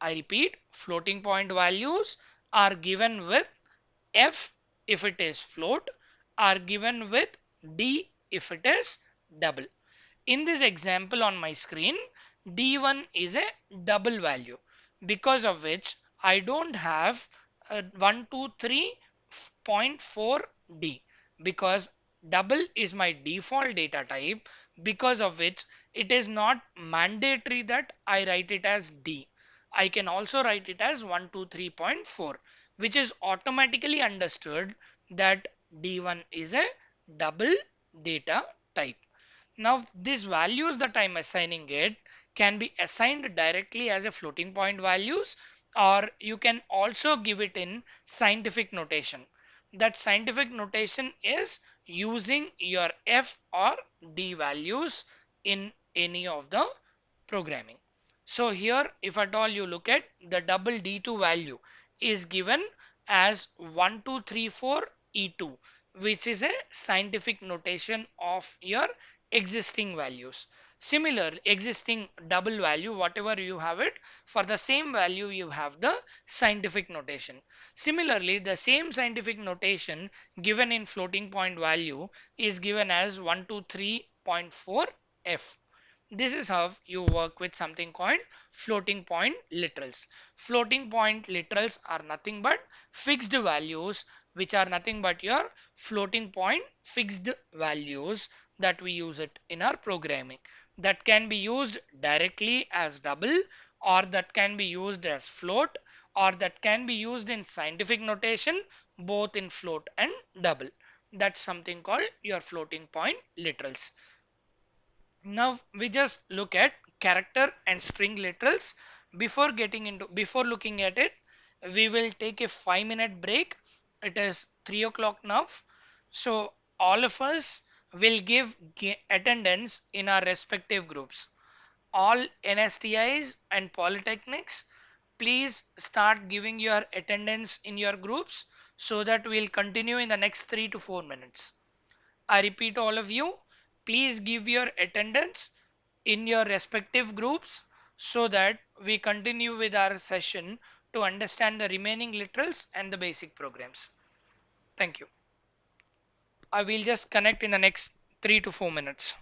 I repeat, floating point values are given with f if it is float, are given with d if it is double. In this example on my screen, d1 is a double value, because of which I don't have 123.4d, because double is my default data type, because of which it is not mandatory that I write it as d. I can also write it as 123.4, which is automatically understood that d1 is a double data type. Now these values that I'm assigning it can be assigned directly as a floating point values, or you can also give it in scientific notation. That scientific notation is using your f or d values in any of the programming. So here, if at all you look at the double D2 value is given as 1234 E2, which is a scientific notation of your existing values. Similar existing double value, whatever you have it, for the same value you have the scientific notation. Similarly, the same scientific notation given in floating point value is given as 123.4 F. This is how you work with something called floating point literals. Floating point literals are nothing but fixed values, which are nothing but your floating point fixed values that we use it in our programming. That can be used directly as double, or that can be used as float, or that can be used in scientific notation, both in float and double. That's something called your floating point literals. Now we just look at character and string literals. Before looking at it, we will take a 5-minute break. It is 3 o'clock now. So all of us will give attendance in our respective groups. All NSTIs and polytechnics, please start giving your attendance in your groups so that we'll continue in the next 3 to 4 minutes. I repeat, all of you, please give your attendance in your respective groups so that we continue with our session to understand the remaining literals and the basic programs. Thank you. I will just connect in the next 3 to 4 minutes.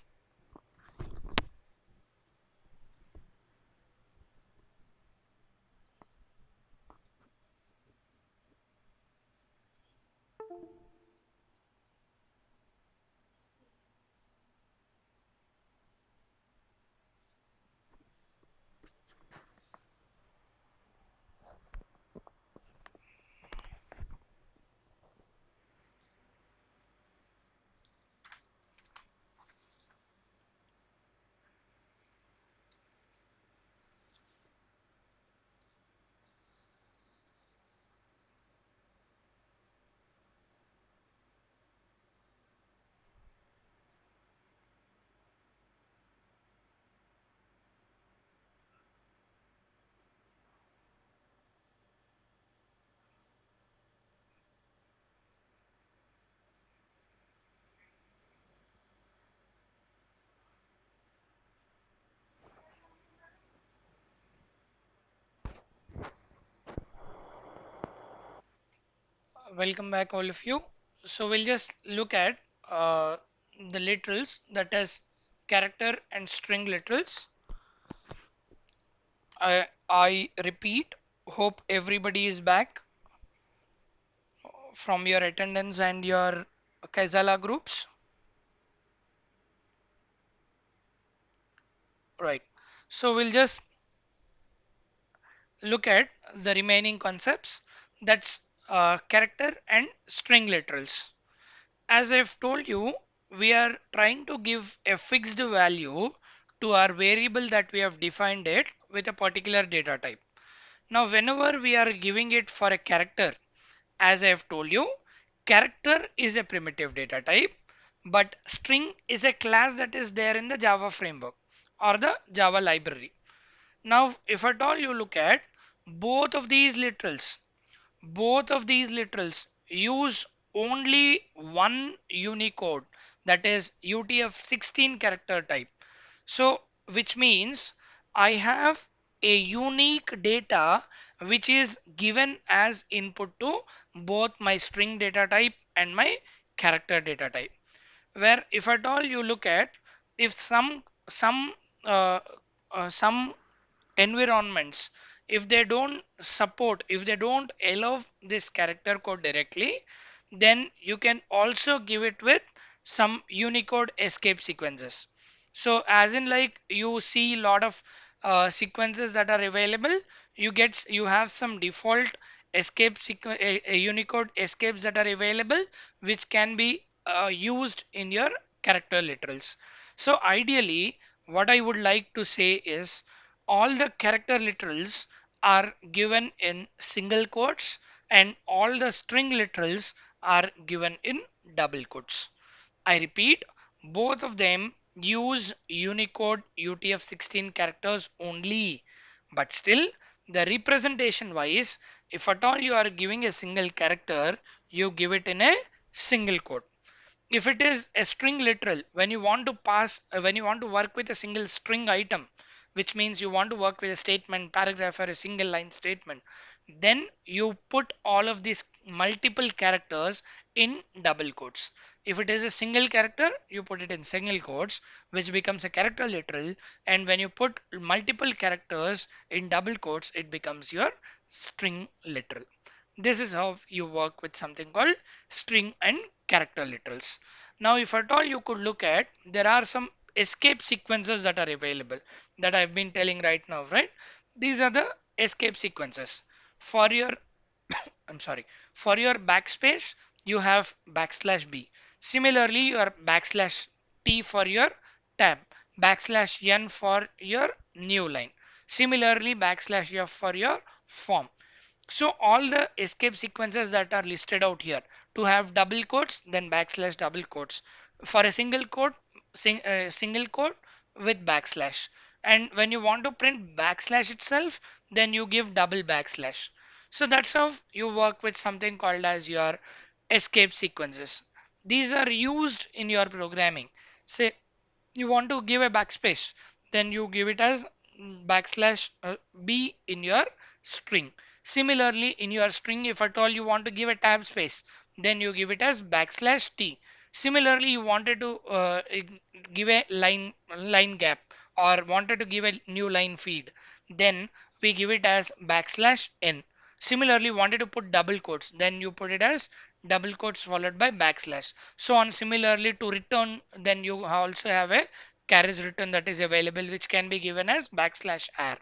Welcome back, all of you. So we'll just look at uh, the literals, that is character and string literals. I repeat, hope everybody is back from your attendance and your Kaizala groups. Right. So we'll just look at the remaining concepts, that's character and string literals. As I've told you, we are trying to give a fixed value to our variable that we have defined it with a particular data type. Now, whenever we are giving it for a character, as I have told you, character is a primitive data type, but string is a class that is there in the Java framework or the Java library. Now, if at all you look at both of these literals, use only one Unicode, that is UTF-16 character type. So which means I have a unique data which is given as input to both my string data type and my character data type. Where if at all you look at, if uh, some environments, if they don't allow this character code directly, then you can also give it with some Unicode escape sequences. So as in, like, you see a lot of sequences that are available, you have some default Unicode escapes that are available, which can be used in your character literals. So ideally, what I would like to say is all the character literals are given in single quotes and all the string literals are given in double quotes. I repeat, both of them use Unicode UTF-16 characters only, but still the representation wise, if at all you are giving a single character, you give it in a single quote. If it is a string literal, when you want to work with a single string item, which means you want to work with a statement, paragraph, or a single line statement, then you put all of these multiple characters in double quotes. If it is a single character, you put it in single quotes, which becomes a character literal. And when you put multiple characters in double quotes, it becomes your string literal. This is how you work with something called string and character literals. Now, if at all you could look at, there are some escape sequences that are available that I've been telling right now, right? These are the escape sequences. For your I'm sorry, for your backspace, you have backslash B. Similarly, your backslash T for your tab, backslash N for your new line. Similarly, backslash F for your form. So all the escape sequences that are listed out here, to have double quotes, then backslash double quotes. For a single quote, single quote with backslash. And when you want to print backslash itself, then you give double backslash. So that's how you work with something called as your escape sequences. These are used in your programming. Say you want to give a backspace, then you give it as backslash b in your string. Similarly, in your string, if at all you want to give a tab space, then you give it as backslash t. Similarly, you wanted to give a line gap or wanted to give a new line feed, then we give it as backslash n. Similarly, wanted to put double quotes, then you put it as double quotes followed by backslash. So on, similarly to return, then you also have a carriage return that is available, which can be given as backslash r.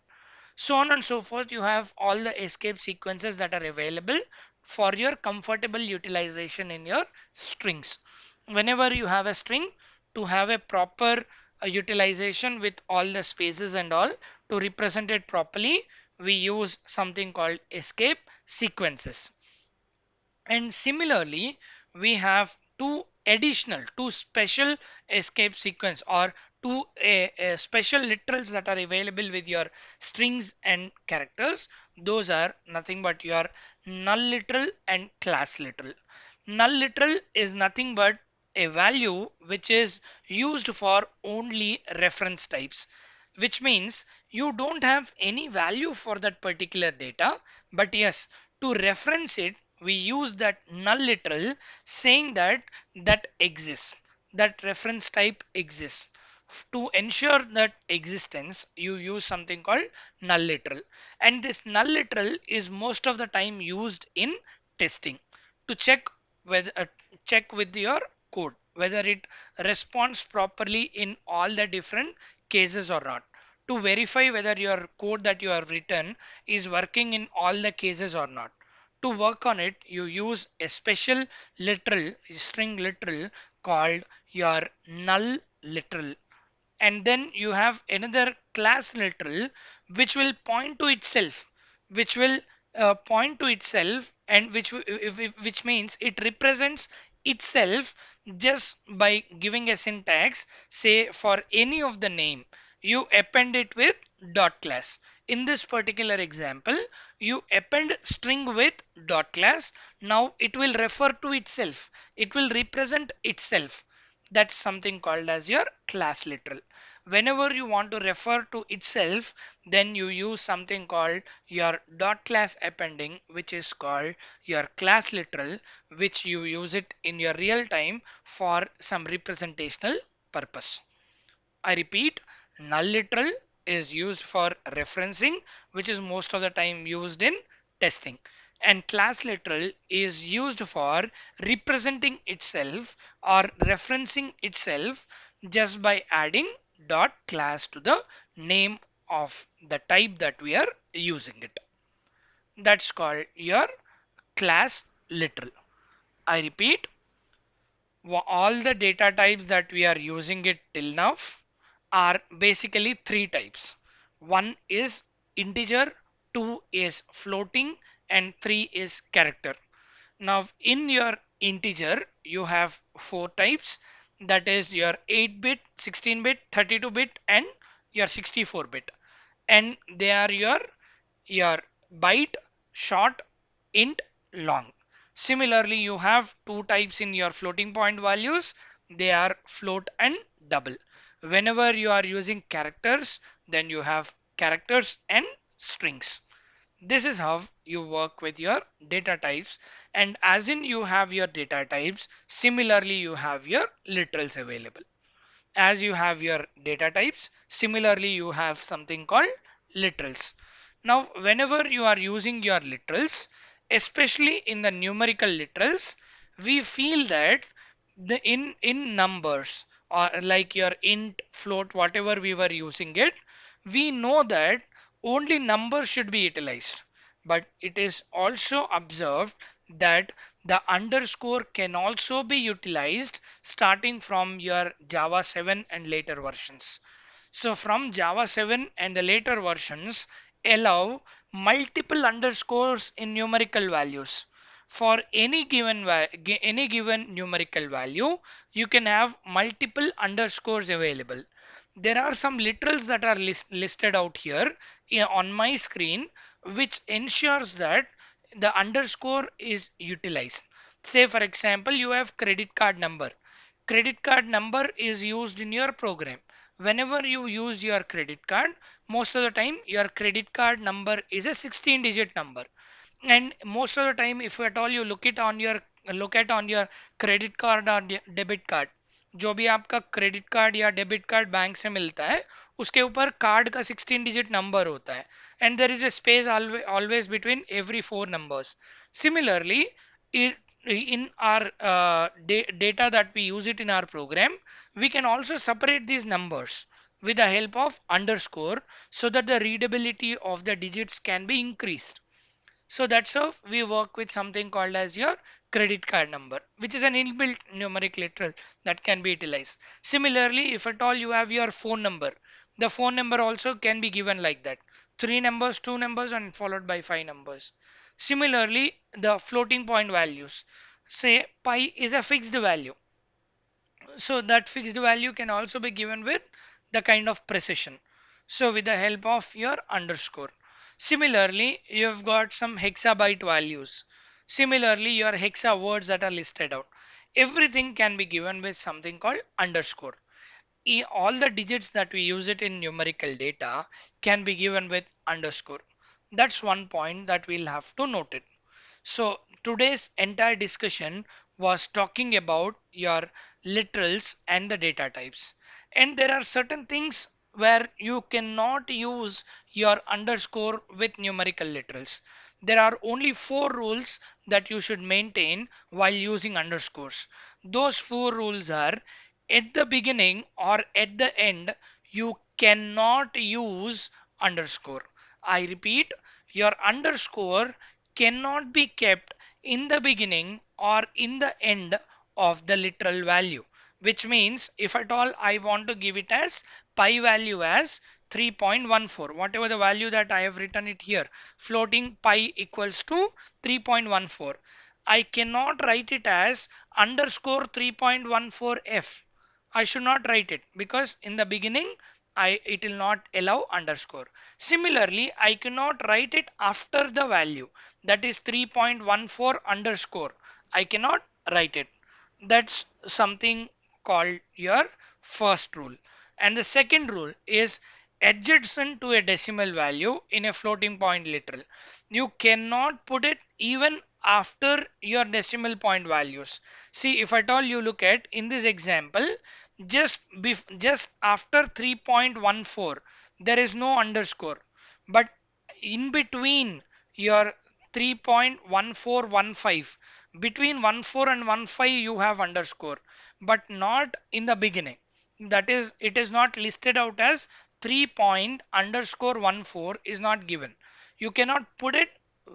So on and so forth, you have all the escape sequences that are available for your comfortable utilization in your strings. Whenever you have a string, to have a proper utilization with all the spaces and all, to represent it properly, we use something called escape sequences. And similarly, we have two special escape sequence, or special literals that are available with your strings and characters. Those are nothing but your null literal and class literal. Null literal is nothing but a value which is used for only reference types, which means you don't have any value for that particular data, but yes, to reference it we use that null literal saying that that exists, that reference type exists. To ensure that existence, you use something called null literal, and this null literal is most of the time used in testing to whether check with your code whether it responds properly in all the different cases or not, to verify whether your code that you have written is working in all the cases or not. To work on it, you use a special literal, string literal called your null literal. And then you have another class literal which will point to itself, which will point to itself, and which means it represents itself just by giving a syntax. Say for any of the name, you append it with dot class. In this particular example, you append string with dot class. Now it will refer to itself, it will represent itself. That's something called as your class literal. Whenever you want to refer to itself, then you use something called your dot class appending, which is called your class literal, which you use it in your real time for some representational purpose. I repeat, null literal is used for referencing, which is most of the time used in testing. And class literal is used for representing itself or referencing itself just by adding dot class to the name of the type that we are using it. That's called your class literal. I repeat, all the data types that we are using it till now are basically three types. One is integer, two is floating, and three is character. Now in your integer, you have four types, that is your 8-bit, 16-bit, 32-bit, and your 64-bit. And they are your byte, short, int, long. Similarly, you have two types in your floating point values. They are float and double. Whenever you are using characters, then you have characters and strings. This is how you work with your data types. And as in you have your data types, similarly you have your literals available. As you have your data types, similarly you have something called literals. Now whenever you are using your literals, especially in the numerical literals, we feel that the in numbers, or like your int, float, whatever we were using it, we know that only numbers should be utilized, but it is also observed that the underscore can also be utilized starting from your Java 7 and later versions. So from Java 7 and the later versions allow multiple underscores in numerical values. For any given numerical value, you can have multiple underscores available. There are some literals that are listed out here on my screen, which ensures that the underscore is utilized. Say for example, you have credit card number. Credit card number is used in your program. Whenever you use your credit card, most of the time your credit card number is a 16-digit number. And most of the time, if at all you look at on your credit card or debit card, जो भी आपका credit card या debit card bank से मिलता है, उसके ऊपर card का 16 डिजिट नंबर होता है, and there is a space always between every four numbers. Similarly, in our data that we use it in our program, we can also separate these numbers with the help of underscore so that the readability of the digits can be increased. So that's how we work with something called as your credit card number, which is an inbuilt numeric literal that can be utilized. Similarly, if at all you have your phone number, the phone number also can be given like that. Three numbers, two numbers, and followed by five numbers. Similarly, the floating point values. Say pi is a fixed value. So that fixed value can also be given with the kind of precision. So with the help of your underscore. Similarly, you've got some hexabyte values. Similarly, your hexa words that are listed out. Everything can be given with something called underscore. All the digits that we use it in numerical data can be given with underscore. That's one point that we'll have to note it. So today's entire discussion was talking about your literals and the data types. And there are certain things where you cannot use your underscore with numerical literals. There are only four rules that you should maintain while using underscores. Those four rules are: at the beginning or at the end, you cannot use underscore. I repeat, your underscore cannot be kept in the beginning or in the end of the literal value, which means if at all I want to give it as pi value as 3.14, whatever the value that I have written it here, floating pi equals to 3.14, I cannot write it as underscore 3.14f. I should not write it because in the beginning it will not allow underscore. Similarly, I cannot write it after the value, that is 3.14 underscore. I cannot write it. That's something called your first rule. And the second rule is adjacent to a decimal value in a floating point literal. You cannot put it even after your decimal point values. See, if at all you look at in this example, just after 3.14, there is no underscore. But in between your 3.1415, between 14 and 15 you have underscore, but not in the beginning. That is, it is not listed out as 3 point underscore 14 is not given. You cannot put it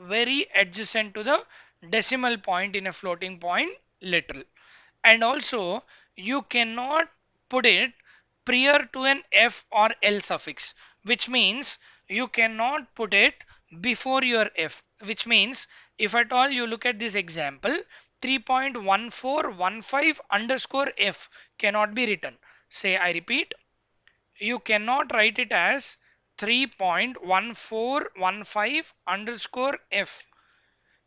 very adjacent to the decimal point in a floating point literal. And also you cannot put it prior to an f or l suffix, which means you cannot put it before your f, which means if at all you look at this example, 3.1415 underscore f cannot be written. Say, I repeat, you cannot write it as 3.1415 underscore f.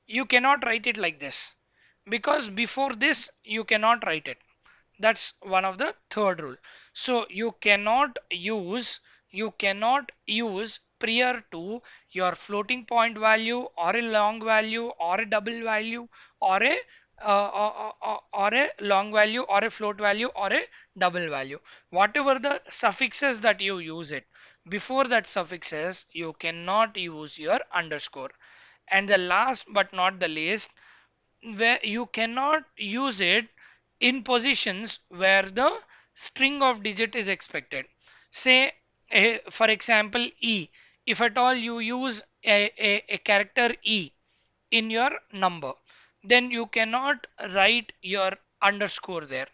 You cannot write it like this because before this you cannot write it. That's one of the third rule. So you cannot use prior to your floating point value or a long value or a double value or a or a long value or a float value or a double value, whatever the suffixes that you use it, before that suffixes you cannot use your underscore. And the last but not the least, where you cannot use it in positions where the string of digit is expected. Say, for example, E. If at all you use a character E in your number, then you cannot write your underscore there.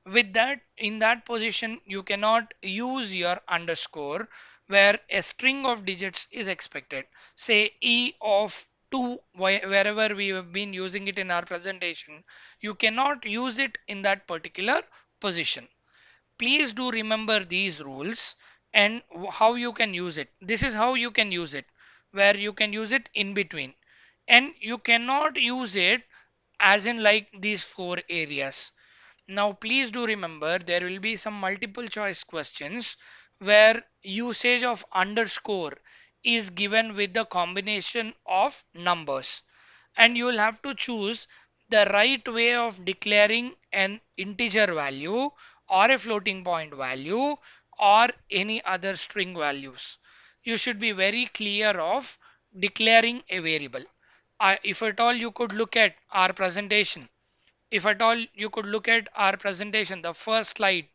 With that, in that position, you cannot use your underscore where a string of digits is expected. Say E of 2, wherever we have been using it in our presentation, you cannot use it in that particular position. Please do remember these rules and how you can use it. This is how you can use it, where you can use it in between, and you cannot use it as in like these four areas. Now please do remember there will be some multiple choice questions where usage of underscore is given with the combination of numbers, and you will have to choose the right way of declaring an integer value or a floating point value or any other string values. You should be very clear of declaring a variable. If at all you could look at our presentation, if at all you could look at our presentation, the first slide,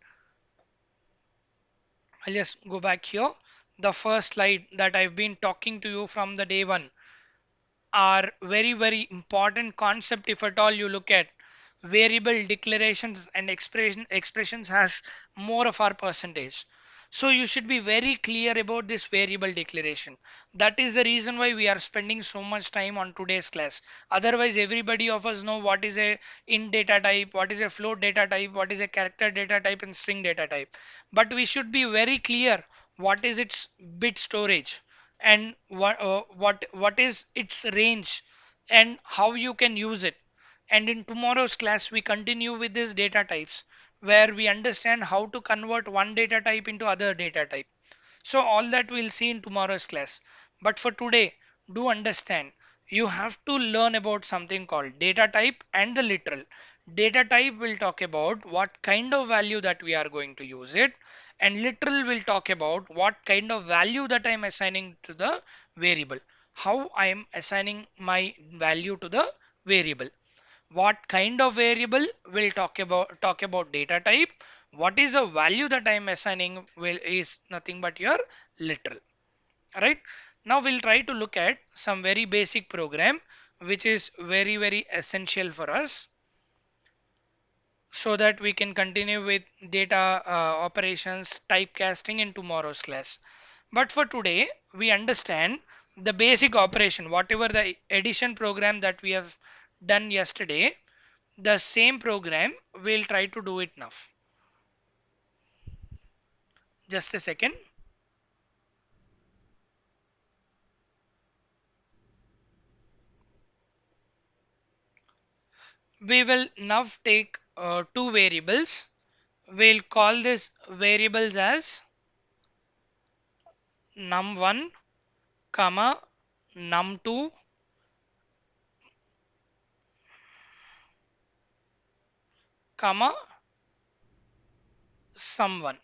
I'll just go back here. The first slide that I've been talking to you from the day one are very important concept. If at all you look at variable declarations and expressions has more of our percentage, so you should be very clear about this variable declaration. That is the reason why we are spending so much time on today's class. Otherwise everybody of us know what is a int data type, what is a float data type, what is a character data type and string data type, but we should be very clear what is its bit storage and what is its range and how you can use it. And in tomorrow's class we continue with these data types where we understand how to convert one data type into other data type. So all that we'll see in tomorrow's class. But for today, do understand you have to learn about something called data type and the literal. Data type will talk about what kind of value that we are going to use it, and literal will talk about what kind of value that I'm assigning to the variable, how I am assigning my value to the variable. What kind of variable will talk about data type. What is the value that I'm assigning will is nothing but your literal. Right, now we'll try to look at some very basic program which is very essential for us so that we can continue with data operations typecasting in tomorrow's class. But for today we understand the basic operation, whatever the addition program that we have done yesterday, the same program we'll try to do it now. Just a second. We will now take two variables. We'll call this variables as num1 comma num2 comma sum1.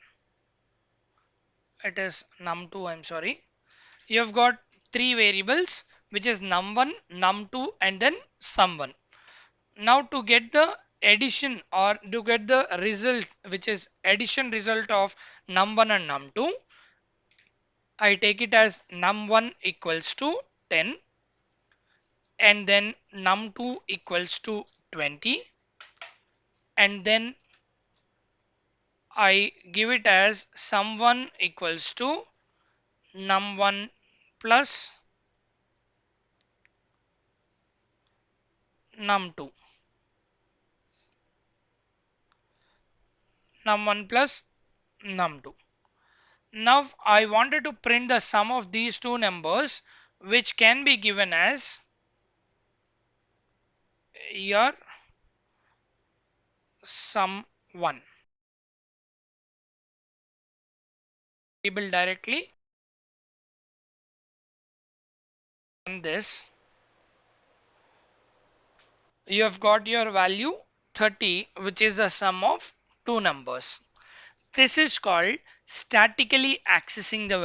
It is num2, I'm sorry. You've got three variables which is num1, num2 and then sum1. Now to get the addition or to get the result which is addition result of num1 and num2, I take it as num1 equals to 10 and then num2 equals to 20, and then I give it as sum1 equals to num1 plus num2, num1 plus num2. Now I wanted to print the sum of these two numbers, which can be given as your sum1 variable directly on this. You have got your value 30, which is the sum of two numbers. This is called statically accessing the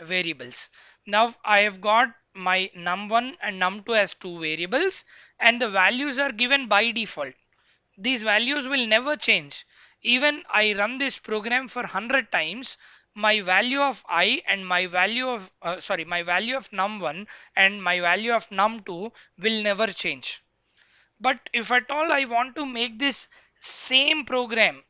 variables. Now I have got my num1 and num2 as two variables, and the values are given by default. These values will never change. Even I run this program for 100 times, my value of I and my value of my value of num1 and my value of num2 will never change. But if at all I want to make this same program,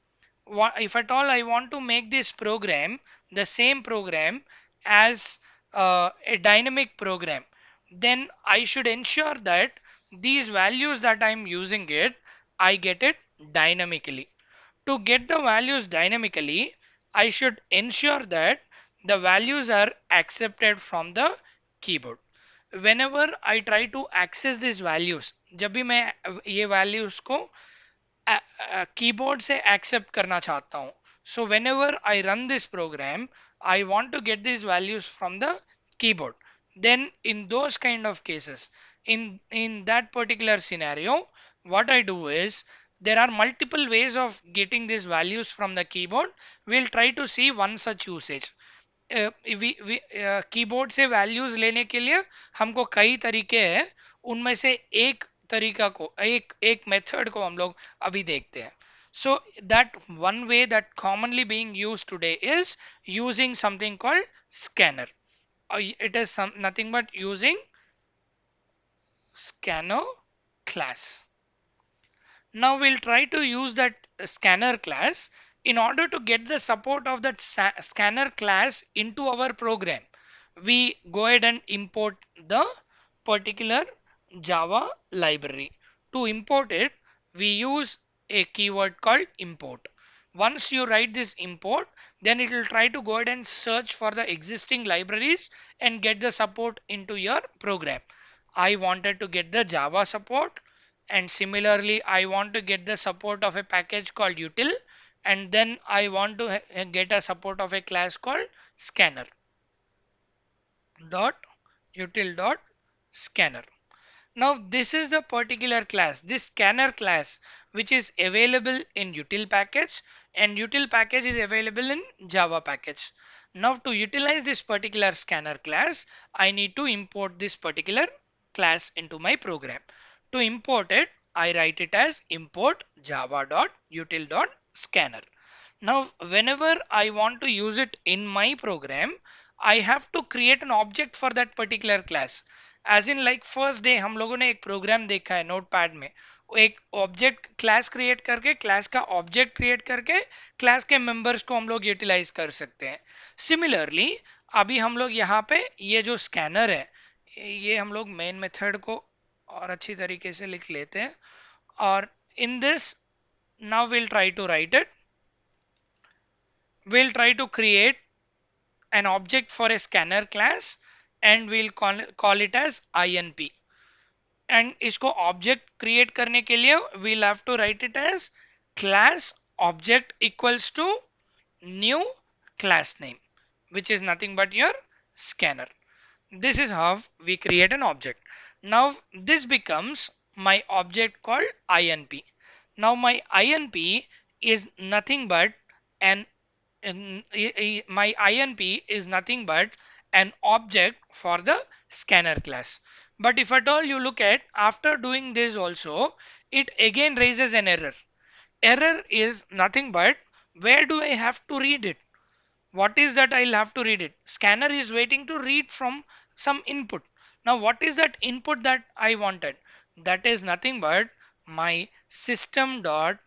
if at all I want to make this program, the same program as a dynamic program, then I should ensure that these values that I'm using it, I get it dynamically. To get the values dynamically, I should ensure that the values are accepted from the keyboard. Whenever I try to access these values, जब भी मैं ये values को keyboard से accept करना चाहता हूँ, so whenever I run this program, I want to get these values from the keyboard. Then in those kind of cases, in that particular scenario, what I do is there are multiple ways of getting these values from the keyboard. We'll try to see one such usage. Keyboard से values लेने के लिए हमको कई तरीके हैं, उनमें से एक तरीका को एक एक मेथड को हम लोग अभी देखते हैं. So that one way that commonly being used today is using something called scanner. It is nothing but using scanner class. Now we'll try to use that scanner class. In order to get the support of that scanner class into our program, we go ahead and import the particular Java library. To import it, we use a keyword called import. Once you write this import, then it will try to go ahead and search for the existing libraries and get the support into your program. I wanted to get the Java support, and similarly I want to get the support of a package called util, and then I want to get a support of a class called scanner dot util dot scanner. Now this is the particular class, this scanner class, which is available in util package, and util package is available in Java package. Now to utilize this particular scanner class, I need to import this particular class into my program. To import it, I write it as import java.util.scanner. Now, whenever I want to use it in my program, I have to create an object for that particular class. As in like first day हम लोगों ने एक programme देखा है notepad में, वो एक object class create करके, क्लास का ऑब्जेक्ट क्रिएट करके क्लास के मेंबर्स को हम लोग यूटिलाइज कर सकते हैं। सिमिलरली अभी हम लोग यहाँ पे ये जो स्कैनर है, ये हम लोग मेन मेथड को और अच्छी तरीके से लिख लेते हैं, और in this now will try to write it, we'll try to create an object for a scanner class and we'll call it as INP. And इसको ऑब्जेक्ट क्रिएट करने के लिए we'll have to write it as class object equals to new class name, which is nothing but your scanner. This is how we create an object. Now this becomes my object called INP. Now my INP is nothing but an my INP is nothing but an object for the scanner class. But if at all you look at, after doing this also, it again raises an error. Error is nothing but where do I have to read it? What is that I'll have to read it? Scanner is waiting to read from some input. Now what is that input that I wanted? That is nothing but my system dot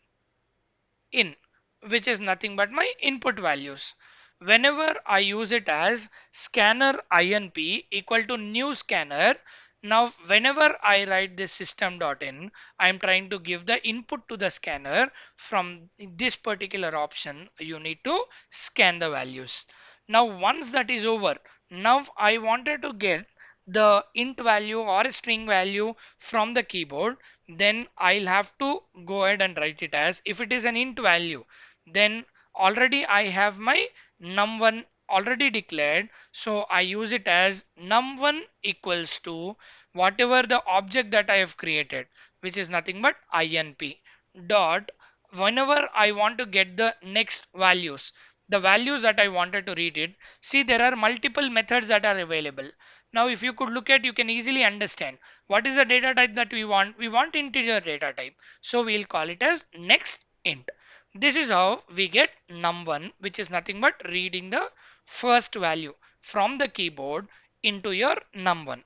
in, which is nothing but my input values. Whenever I use it as scanner INP equal to new scanner, now whenever I write this system.in, I am trying to give the input to the scanner. From this particular option, you need to scan the values. Now once that is over, now I wanted to get the int value or string value from the keyboard, then I'll have to go ahead and write it as, if it is an int value, then already I have my num1 already declared, so I use it as num1 equals to whatever the object that I have created, which is nothing but INP dot, whenever I want to get the next values, the values that I wanted to read it. See, there are multiple methods that are available. Now if you could look at, you can easily understand what is the data type that we want. We want integer data type, so we'll call it as next int. This is how we get num1, which is nothing but reading the first value from the keyboard into your num1.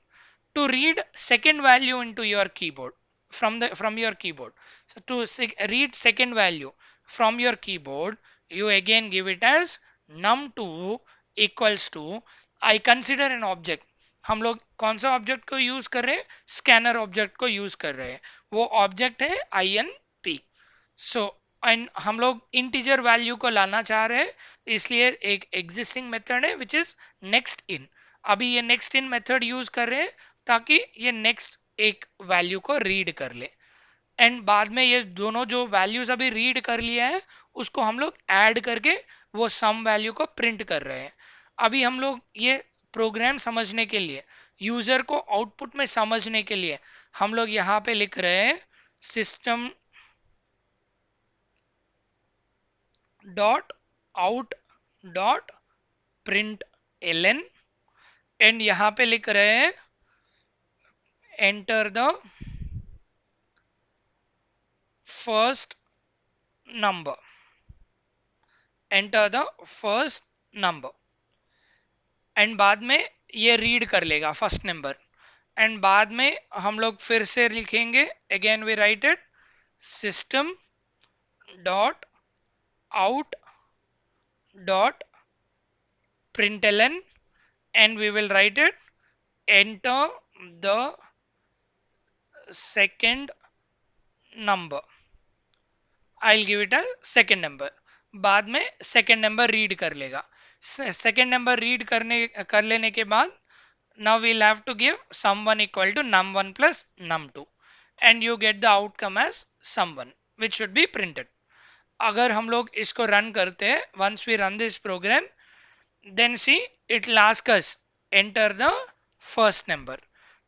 To read second value into your keyboard, from your keyboard, so to read second value from your keyboard, you again give it as num2 equals to, I consider an object. हम लोग कौन सा object को use कर रहे हैं? Scanner object को use कर रहे हैं, वो ऑब्जेक्ट है INP. सो एंड हम लोग इंटीजर वैल्यू को लाना चाह रहे हैं, इसलिए एक एग्जिस्टिंग मेथड है विच इज नेक्स्ट इन. अभी ये नेक्स्ट इन मेथड यूज कर रहे हैं ताकि ये नेक्स्ट एक वैल्यू को रीड कर ले, एंड बाद में ये दोनों जो वैल्यूज अभी रीड कर लिया है उसको हम लोग ऐड करके वो सम वैल्यू को प्रिंट कर रहे हैं. अभी हम लोग ये प्रोग्राम समझने के लिए, यूजर को आउटपुट में समझने के लिए, हम लोग यहाँ पे लिख रहे हैं system dot out dot print ln, and यहाँ पे लिख रहे हैं enter the first number, enter the first number, and बाद में ये रीड कर लेगा फर्स्ट नंबर, एंड बाद में हम लोग फिर से लिखेंगे, again we write it system dot out dot println, and we will write it enter the second number. I'll give it a second number. बाद में second number read कर लेगा. Second number read कर लेने के बाद now we'll have to give sum1 equal to num1 plus num2, and you get the outcome as sum1, which should be printed. अगर हम लोग इसको रन करते हैं, once we run this program, then see it will ask us enter the first number.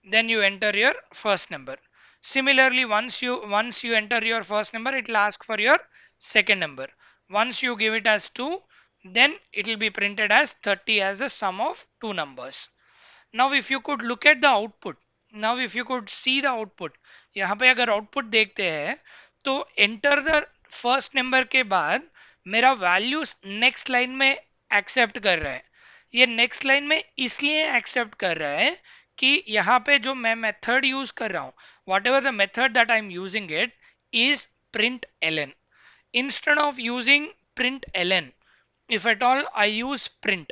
then you enter your first number. Similarly, once you enter your first number, it will ask for your second number. Once you give it as 2, then it will be printed as 30 as the sum of two numbers. Now if you could look at the output, now if you could see the output, यहाँ पे अगर output देखते हैं तो enter the first number के बाद मेरा values next line में accept कर रहा है. ये next line में इसलिए accept कर रहा है कि यहाँ पे जो मैं method use कर रहा हूँ, whatever the method that I'm using it is println. Instead of using println, if at all I use print,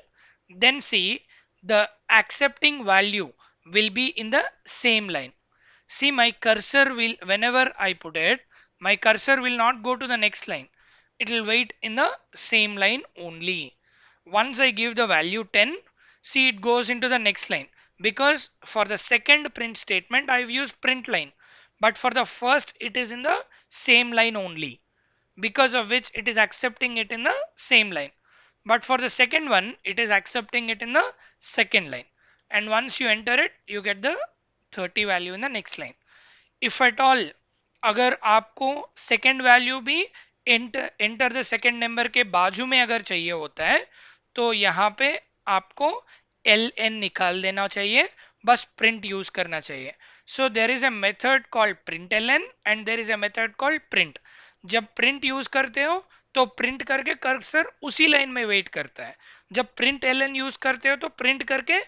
then see the accepting value will be in the same line. See, my cursor will, whenever I put it, my cursor will not go to the next line. It will wait in the same line only. Once I give the value 10, see it goes into the next line, because for the second print statement I've used print line, but for the first it is in the same line only, because of which it is accepting it in the same line. But for the second one, it is accepting it in the second line. And once you enter it, you get the 30 value in the next line. If at all अगर आपको second value भी enter the second number के बाजू में अगर चाहिए होता है, तो यहाँ पे आपको ln निकाल देना चाहिए, बस print use करना चाहिए. So there is a method called println and there is a method called print. जब print use करते हो तो print करके कर्सर उसी लाइन में वेट करता है. जब print ln यूज करते हो तो print करके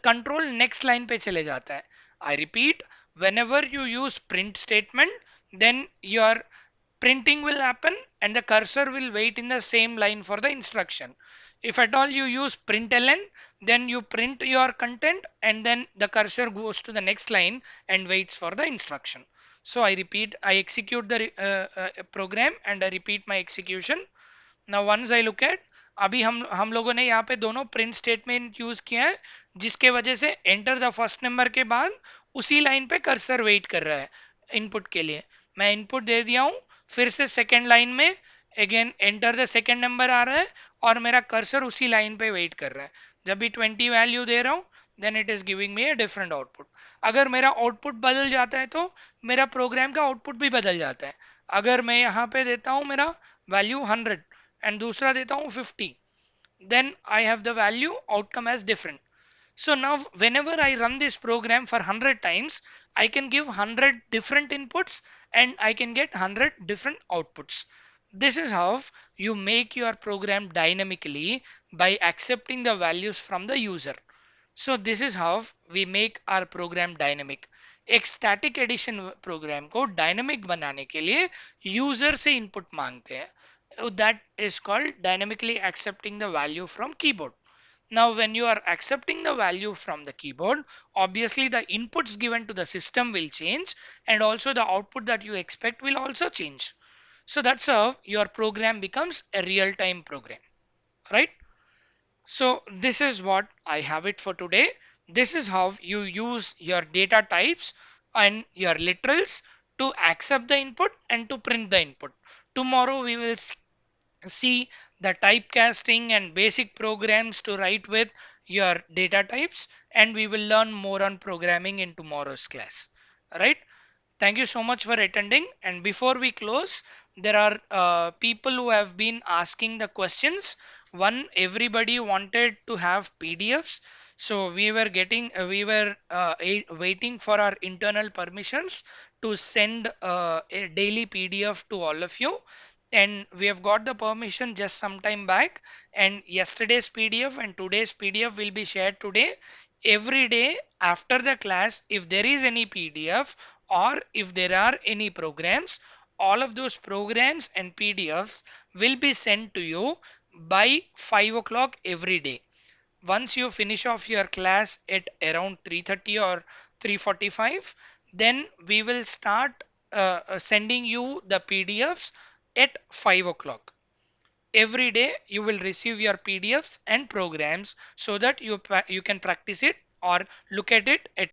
कंट्रोल नेक्स्ट लाइन पे चले जाता है. I repeat, whenever you use print statement, then your printing will happen and the cursor will wait in the same line for the instruction. If at all you use println, then you print your content and then the cursor goes to the next line and waits for the instruction. So I repeat, I execute the program and I repeat my execution. Now once I look at, अभी हम लोगों ने यहाँ पे दोनों print statement use किया है, जिसके वजह से एंटर द फर्स्ट नंबर के बाद उसी लाइन पे कर्सर वेट कर रहा है इनपुट के लिए. मैं इनपुट दे दिया हूँ, फिर से सेकेंड लाइन में again enter the second number आ रहा है और मेरा कर्सर उसी लाइन पे वेट कर रहा है. जब भी 20 वैल्यू दे रहा हूँ, then it is giving me a different output. अगर मेरा आउटपुट बदल जाता है तो मेरा प्रोग्राम का आउटपुट भी बदल जाता है. अगर मैं यहाँ पे देता हूँ मेरा वैल्यू 100 and दूसरा देता हूँ 50, then I have the value outcome as different. So now whenever I run this program for 100 times, I can give 100 different inputs and I can get 100 different outputs. This is how you make your program dynamically by accepting the values from the user. So this is how we make our program dynamic. एक static addition programme को dynamic बनाने के लिए user से input मांगते हैं. That is called dynamically accepting the value from keyboard. Now when you are accepting the value from the keyboard, obviously the inputs given to the system will change and also the output that you expect will also change. So that's how your program becomes a real-time program, right? So this is what I have it for today. This is how you use your data types and your literals to accept the input and to print the input. Tomorrow we will see the typecasting and basic programs to write with your data types, and we will learn more on programming in tomorrow's class. Right? Thank you so much for attending. And before we close, there are people who have been asking the questions. One, everybody wanted to have PDFs. So we were waiting for our internal permissions to send a daily PDF to all of you. And we have got the permission just some time back. And yesterday's PDF and today's PDF will be shared today. Every day after the class, if there is any PDF or if there are any programs, all of those programs and PDFs will be sent to you by 5 o'clock every day. Once you finish off your class at around 3:30 or 3:45, then we will start sending you the PDFs at 5 o'clock. Every day you will receive your PDFs and programs so that you can practice it or look at it at